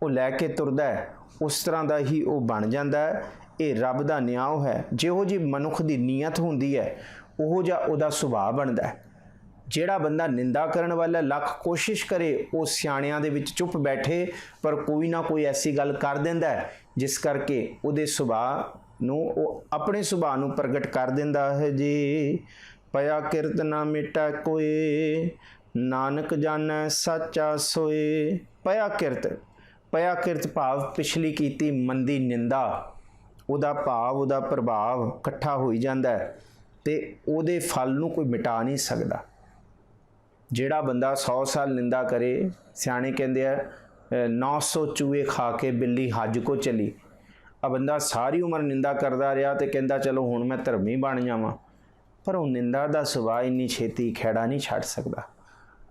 ਉਹ ਲੈ ਕੇ ਤੁਰਦਾ ਹੈ ਉਸ ਤਰ੍ਹਾਂ ਦਾ ਹੀ ਉਹ ਬਣ ਜਾਂਦਾ ਹੈ। ਇਹ ਰੱਬ ਦਾ ਨਿਆਂ ਹੈ। ਜਿਹੋ ਜਿਹੀ ਮਨੁੱਖ ਦੀ ਨੀਅਤ ਹੁੰਦੀ ਹੈ ਉਹੋ ਜਿਹਾ ਉਹਦਾ ਸੁਭਾਅ ਬਣਦਾ ਹੈ। ਜਿਹੜਾ ਬੰਦਾ ਨਿੰਦਾ ਕਰਨ ਵਾਲਾ ਲੱਖ ਕੋਸ਼ਿਸ਼ ਕਰੇ ਉਹ ਸਿਆਣਿਆਂ ਦੇ ਵਿੱਚ ਚੁੱਪ ਬੈਠੇ, ਪਰ ਕੋਈ ਨਾ ਕੋਈ ਐਸੀ ਗੱਲ ਕਰ ਦਿੰਦਾ ਹੈ ਜਿਸ ਕਰਕੇ ਉਹਦੇ ਸੁਭਾਅ ਨੂੰ, ਉਹ ਆਪਣੇ ਸੁਭਾਅ ਨੂੰ ਪ੍ਰਗਟ ਕਰ ਦਿੰਦਾ ਹੈ। ਜੀ ਪਿਆ ਕਿਰਤ ਨਾ ਮਿਟੈ ਕੋਏ, ਨਾਨਕ ਜਾਣੈ ਸੱਚਾ ਸੋਏ। ਪਿਆ ਕਿਰਤ ਭਾਵ ਪਿਛਲੀ ਕੀਤੀ ਮੰਦੀ ਨਿੰਦਾ, ਉਹਦਾ ਭਾਵ, ਉਹਦਾ ਪ੍ਰਭਾਵ ਇਕੱਠਾ ਹੋਈ ਜਾਂਦਾ ਹੈ ਤੇ ਉਹਦੇ ਫਲ ਨੂੰ ਕੋਈ ਮਿਟਾ ਨਹੀਂ ਸਕਦਾ। ਜਿਹੜਾ ਬੰਦਾ 100 ਸਾਲ ਨਿੰਦਾ ਕਰੇ, ਸਿਆਣੇ ਕਹਿੰਦੇ ਆ 900 ਚੂਹੇ ਖਾ ਕੇ ਬਿੱਲੀ ਹੱਜ ਕੋ ਚਲੀ। ਆ ਬੰਦਾ ਸਾਰੀ ਉਮਰ ਨਿੰਦਾ ਕਰਦਾ ਰਿਹਾ ਤੇ ਕਹਿੰਦਾ ਚਲੋ ਹੁਣ ਮੈਂ ਧਰਮੀ ਬਣ ਜਾਵਾਂ, ਪਰ ਉਹ ਨਿੰਦਾ ਦਾ ਸੁਭਾਅ ਇੰਨੀ ਛੇਤੀ ਖਹਿੜਾ ਨਹੀਂ ਛੱਡ ਸਕਦਾ।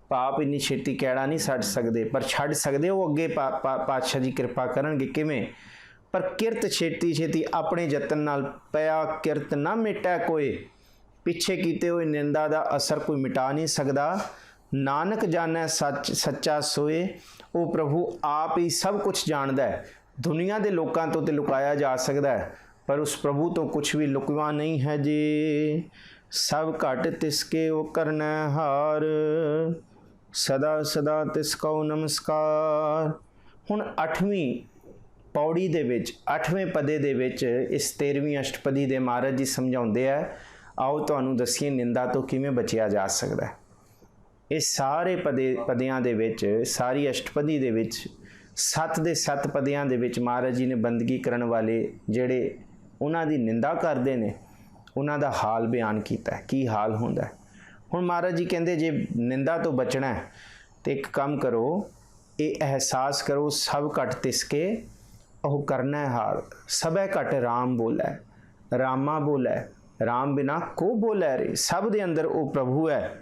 ਪਾਪ ਇੰਨੀ ਛੇਤੀ ਖਹਿੜਾ ਨਹੀਂ ਛੱਡ ਸਕਦੇ, ਪਰ ਛੱਡ ਸਕਦੇ ਉਹ ਅੱਗੇ ਪਾਤਸ਼ਾਹ ਜੀ ਕਿਰਪਾ ਕਰਨਗੇ। ਕਿਵੇਂ? ਪਰ ਕਿਰਤ ਛੇਤੀ ਆਪਣੇ ਯਤਨ ਨਾਲ। ਪਿਆ ਕਿਰਤ ਨਾ ਮਿਟੈ ਕੋਏ, ਪਿੱਛੇ ਕੀਤੇ ਹੋਏ ਨਿੰਦਾ ਦਾ ਅਸਰ ਕੋਈ ਮਿਟਾ ਨਹੀਂ ਸਕਦਾ। ਨਾਨਕ ਜਾਣੈ ਸੱਚਾ ਸੋਏ, ਉਹ ਪ੍ਰਭੂ ਆਪ ਹੀ ਸਭ ਕੁਝ ਜਾਣਦਾ ਹੈ। ਦੁਨੀਆ ਦੇ ਲੋਕਾਂ ਤੋਂ ਤੇ ਲੁਕਾਇਆ ਜਾ ਸਕਦਾ ਹੈ, ਪਰ ਉਸ ਪ੍ਰਭੂ ਤੋਂ ਕੁਝ ਵੀ ਲੁਕਵਾ ਨਹੀਂ ਹੈ। ਜੀ ਸਭ ਘਟ ਤਿਸਕੇ ਉਹ ਕਰਨੈ ਹਾਰ, ਸਦਾ ਸਦਾ ਤਿਸ ਕਉ ਨਮਸਕਾਰ। ਹੁਣ 8ਵੀਂ ਪੌੜੀ ਦੇ ਵਿੱਚ, 8ਵੇਂ ਪਦੇ ਦੇ ਵਿੱਚ ਇਸ 13ਵੀਂ ਅਸ਼ਟਪਦੀ ਦੇ ਮਹਾਰਾਜ ਜੀ ਸਮਝਾਉਂਦੇ ਆ। ਆਓ ਤੁਹਾਨੂੰ ਦੱਸੀਏ ਨਿੰਦਾ ਤੋਂ ਕਿਵੇਂ ਬਚਿਆ ਜਾ ਸਕਦਾ ਹੈ। ਇਹ ਸਾਰੇ ਪਦਿਆਂ ਦੇ ਵਿੱਚ, ਸਾਰੀ ਅਸ਼ਟਪਦੀ ਦੇ ਵਿੱਚ 7 ਦੇ 7 ਪਦਿਆਂ ਦੇ ਵਿੱਚ ਮਹਾਰਾਜ ਜੀ ਨੇ ਬੰਦਗੀ ਕਰਨ ਵਾਲੇ ਜਿਹੜੇ ਉਹਨਾਂ ਦੀ ਨਿੰਦਾ ਕਰਦੇ ਨੇ ਉਹਨਾਂ ਦਾ ਹਾਲ ਬਿਆਨ ਕੀਤਾ ਹੈ, ਕੀ ਹਾਲ ਹੁੰਦਾ ਹੈ। ਹੁਣ ਮਹਾਰਾਜ ਜੀ ਕਹਿੰਦੇ ਜੇ ਨਿੰਦਾ ਤੋਂ ਬਚਣਾ ਹੈ ਤੇ ਇੱਕ ਕੰਮ ਕਰੋ, ਇਹ ਅਹਿਸਾਸ ਕਰੋ ਸਭ ਘਟ ਤਿਸਕੇ ਉਹ ਕਰਨਾ ਹੈ ਹਾਲ। ਸਭੈ ਘਟ ਰਾਮ ਬੋਲੈ, ਰਾਮਾ ਬੋਲੈ, ਰਾਮ ਬਿਨਾ ਕੋ ਬੋਲੈ ਰੇ। ਸਭ ਦੇ ਅੰਦਰ ਉਹ ਪ੍ਰਭੂ ਹੈ,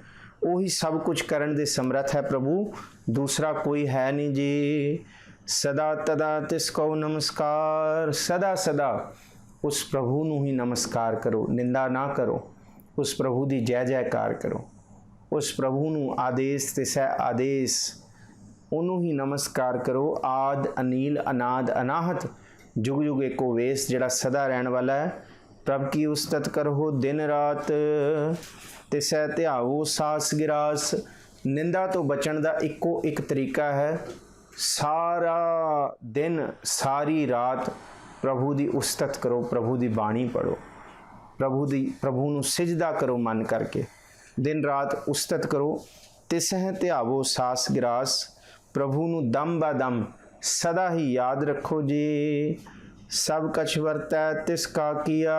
ਉਹੀ ਸਭ ਕੁਝ ਕਰਨ ਦੇ ਸਮਰੱਥ ਹੈ ਪ੍ਰਭੂ, ਦੂਸਰਾ ਕੋਈ ਹੈ ਨਹੀਂ। ਜੀ ਸਦਾ ਤਦਾ ਤਿਸ ਕਉ ਨਮਸਕਾਰ, ਸਦਾ ਸਦਾ ਉਸ ਪ੍ਰਭੂ ਨੂੰ ਹੀ ਨਮਸਕਾਰ ਕਰੋ, ਨਿੰਦਾ ਨਾ ਕਰੋ। ਉਸ ਪ੍ਰਭੂ ਦੀ ਜੈ ਜੈਕਾਰ ਕਰੋ, ਉਸ ਪ੍ਰਭੂ ਨੂੰ ਆਦੇਸ਼ ਤੇ ਸਹਿ ਆਦੇਸ਼, ਉਹਨੂੰ ਹੀ ਨਮਸਕਾਰ ਕਰੋ। ਆਦ ਅਨੀਲ ਅਨਾਦ ਅਨਾਹਤ ਜੁਗ ਜੁਗ ਏਕੋ ਵੇਸ, ਜਿਹੜਾ ਸਦਾ ਰਹਿਣ ਵਾਲਾ ਹੈ। ਪ੍ਰਭ ਕੀ ਉਸਤਤ ਕਰੋ ਦਿਨ ਰਾਤ, ਤਿਸੈ ਧਿਆਵੋ ਸਾਸ ਗਿਰਾਸ। ਨਿੰਦਾ ਤੋਂ ਬਚਣ ਦਾ ਇੱਕੋ ਇੱਕ ਤਰੀਕਾ ਹੈ, ਸਾਰਾ ਦਿਨ ਸਾਰੀ ਰਾਤ प्रभु की उस्तत करो, प्रभु की बाणी पढ़ो, प्रभु नूं सिजदा करो मन करके, दिन रात उस्तत करो। तिसह ध्यावो सास गिरास, प्रभु नूं दम ब दम सदा ही याद रखो जी। सब कछ वरतै तिसका किया,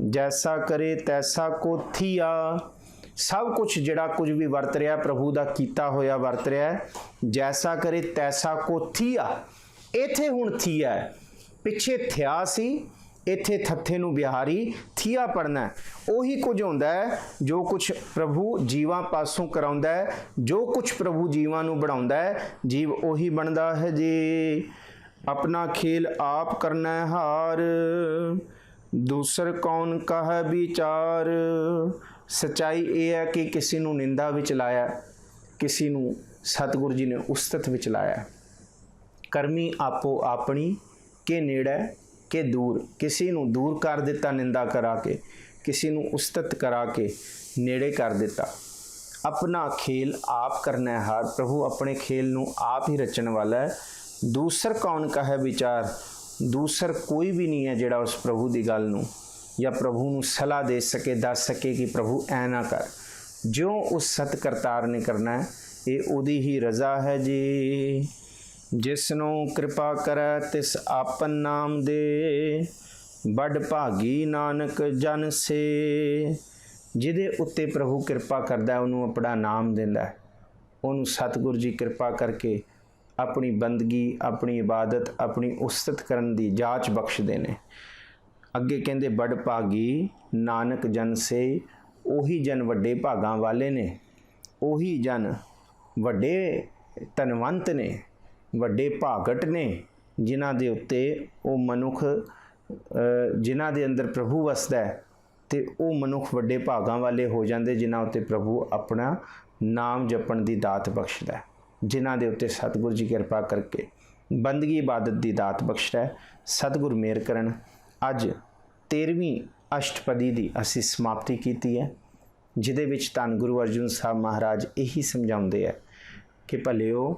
जैसा करे तैसा को थिया। सब कुछ जिहड़ा कुछ भी वरत रहा प्रभु का कीता होया वरत रहा है। जैसा करे तैसा को थिया, इत्थे हुण थिया है, पिछे थिया सी, इत्थे थत्थे नूं बिहारी थिया पढ़ना है। उही कुछ होंदा है जो कुछ प्रभु जीवां पासों कराउंदा है, जो कुछ प्रभु जीवां नूं बढ़ाउंदा है, जीव उही बनदा है जी। अपना खेल आप करना है हार, दूसर कौन कह विचार। सच्चाई ये है कि किसी नूं निंदा विच लाया, किसी नूं सतगुरु जी ने उस्तत विच लाया। करमी आपो अपनी के नेड़े के दूर, किसी नूं दूर कर दिता निंदा करा के, किसी नूं उस्तत करा के नेड़े कर दिता। अपना खेल आप करना है हार, प्रभु अपने खेल नूं आप ही रचन वाला है। दूसर कौन कहे विचार, दूसर कोई भी नहीं है जिहड़ा उस प्रभु की गल नूं या प्रभु नूं सलाह दे सके, दस सके कि प्रभु ऐ ना कर। जो उस सत करतार ने करना है, ये उदी ही रजा है जी। जिसनों कृपा करे तिस आपन नाम दे, बड़ भागी नानक जन से। जिहदे उत्ते प्रभु कृपा करदा है उन्होंने अपना नाम दिंदा है, उन्होंने सतगुरु जी कृपा करके अपनी बंदगी, अपनी इबादत, अपनी उस्तत करन दी जाच बख्शदे ने। अगे कहंदे बड़ भागी नानक जन से, उही जन वड्डे भागां वाले ने, उही जन वड्डे धनवंत ने, वड्डे भागट ने, जिन्हां दे उत्ते वो मनुख जिन्हां दे अंदर प्रभु वसदा है ते वो मनुख वड्डे भागां वाले हो जांदे, जिन्हां उत्ते प्रभु अपना नाम जपण दी दात बख्शदा है, जिन्हां दे उत्ते सतगुरु जी कृपा करके बंदगी इबादत दी दात बख्शदा है। सतगुरु मेहर करन। अज 13वीं अष्टपदी की असी समाप्ति की है, जिहदे विच धन गुरु अर्जुन साहब महाराज यही समझाउंदे है कि भलिओ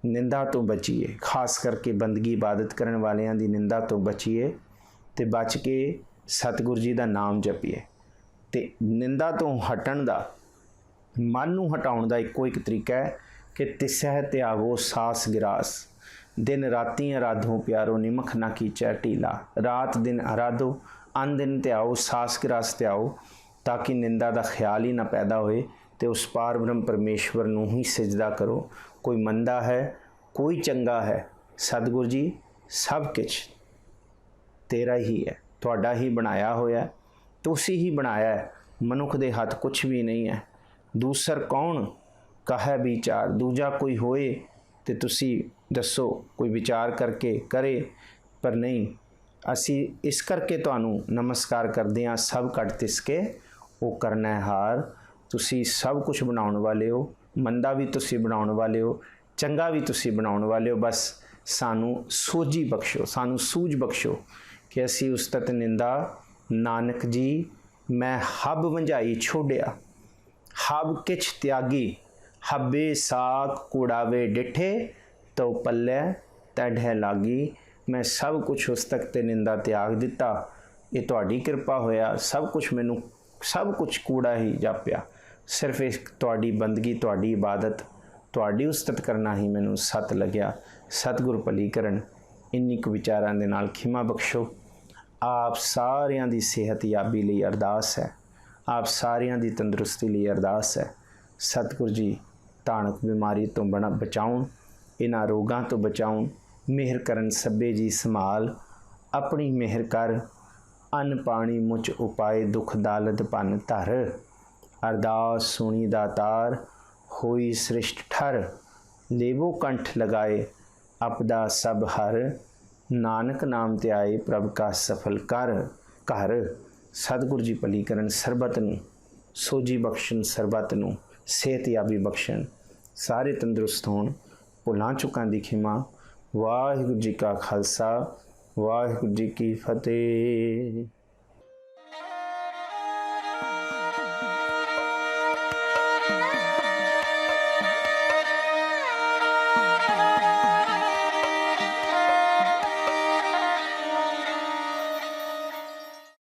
निंदा तो बचीए, खास करके बंदगी इबादत करन वालियां दी निंदा तो बचीए ते बच के सतगुरु जी का नाम जपीए। ते निंदा तो हटण दा, मन नूं हटाउण दा इक्को एक तरीका है कि तिसह त्यागो सास गिरास। दिन राती आराधो प्यारो, निमख ना कीचै ढीला। रात दिन आराधो, अन दिन त्याओ, सास गिरास त्याओ, ताकि निंदा का ख्याल ही ना पैदा होए ते उस पार ब्रह्म परमेश्वर नूं ही सिजदा करो। कोई मंदा है, कोई चंगा है, सतगुरु जी सब कुछ तेरा ही है, तुहाडा ही बनाया होया, तुसी ही बनाया है, मनुख दे हथ कुछ भी नहीं है। दूसर कौन कहे विचार, दूजा कोई होए ते तुसी दसो, कोई विचार करके करे, पर नहीं। असी इस करके तुहानू नमस्कार करते हैं, सब कट तिसके वो करना है हार। तुसी सब कुछ बनाउण वाले हो, मंदा भी तुसी बनाउण वाले हो, चंगा भी तुसी बनाउण वाले हो। बस सानू सोझी बख्शो, सानू सूझ बख्शो कि असी उस्तत निंदा नानक जी मैं हब वंझाई छोड़िया। हब किछ त्यागी, हबे साग कूड़ावे डिठे, तो पल्ले तैढे लागी। मैं सब कुछ उस तक ते निंदा त्याग दिता, ये तुहाडी कृपा होया। सब कुछ मैनू, सब कुछ कूड़ा ही जापिया, सिर्फ एक तुहाडी बंदगी, तुहाडी इबादत, तुहाडी उस्तत करना ही मैनू सत लग्या। सतगुर भली करन। इन्नी कुछ विचारां दे नाल खिमा बख्शो। आप सारियां दी सेहत याबी लई अरदास है, आप सारियां दी तंदुरुस्ती लई अरदास है। सतगुरु जी ताणक बीमारी तो बचाउण, इन्हां रोगां तो बचाउण, मेहर करन सभे जी संभाल। अपनी मेहर कर, अन्न पानी मुझ उपाय, दुख दालत भन धर। अरदास सुनी दातार, होई सृष्ट ठर। लेवो कंठ लगाए, अपदा सब हर। नानक नाम त्याए, प्रभ का सफल कर घर। सतगुरु जी भली करन सरबत नूं, सोजी बख्शन सरबत नूं, सेहत याबी बख्शन, सारे तंदुरुस्त होण। भुलां चुकां दी खिमा। वाहिगुरू जी का खालसा, वाहिगुरू जी की फतेह।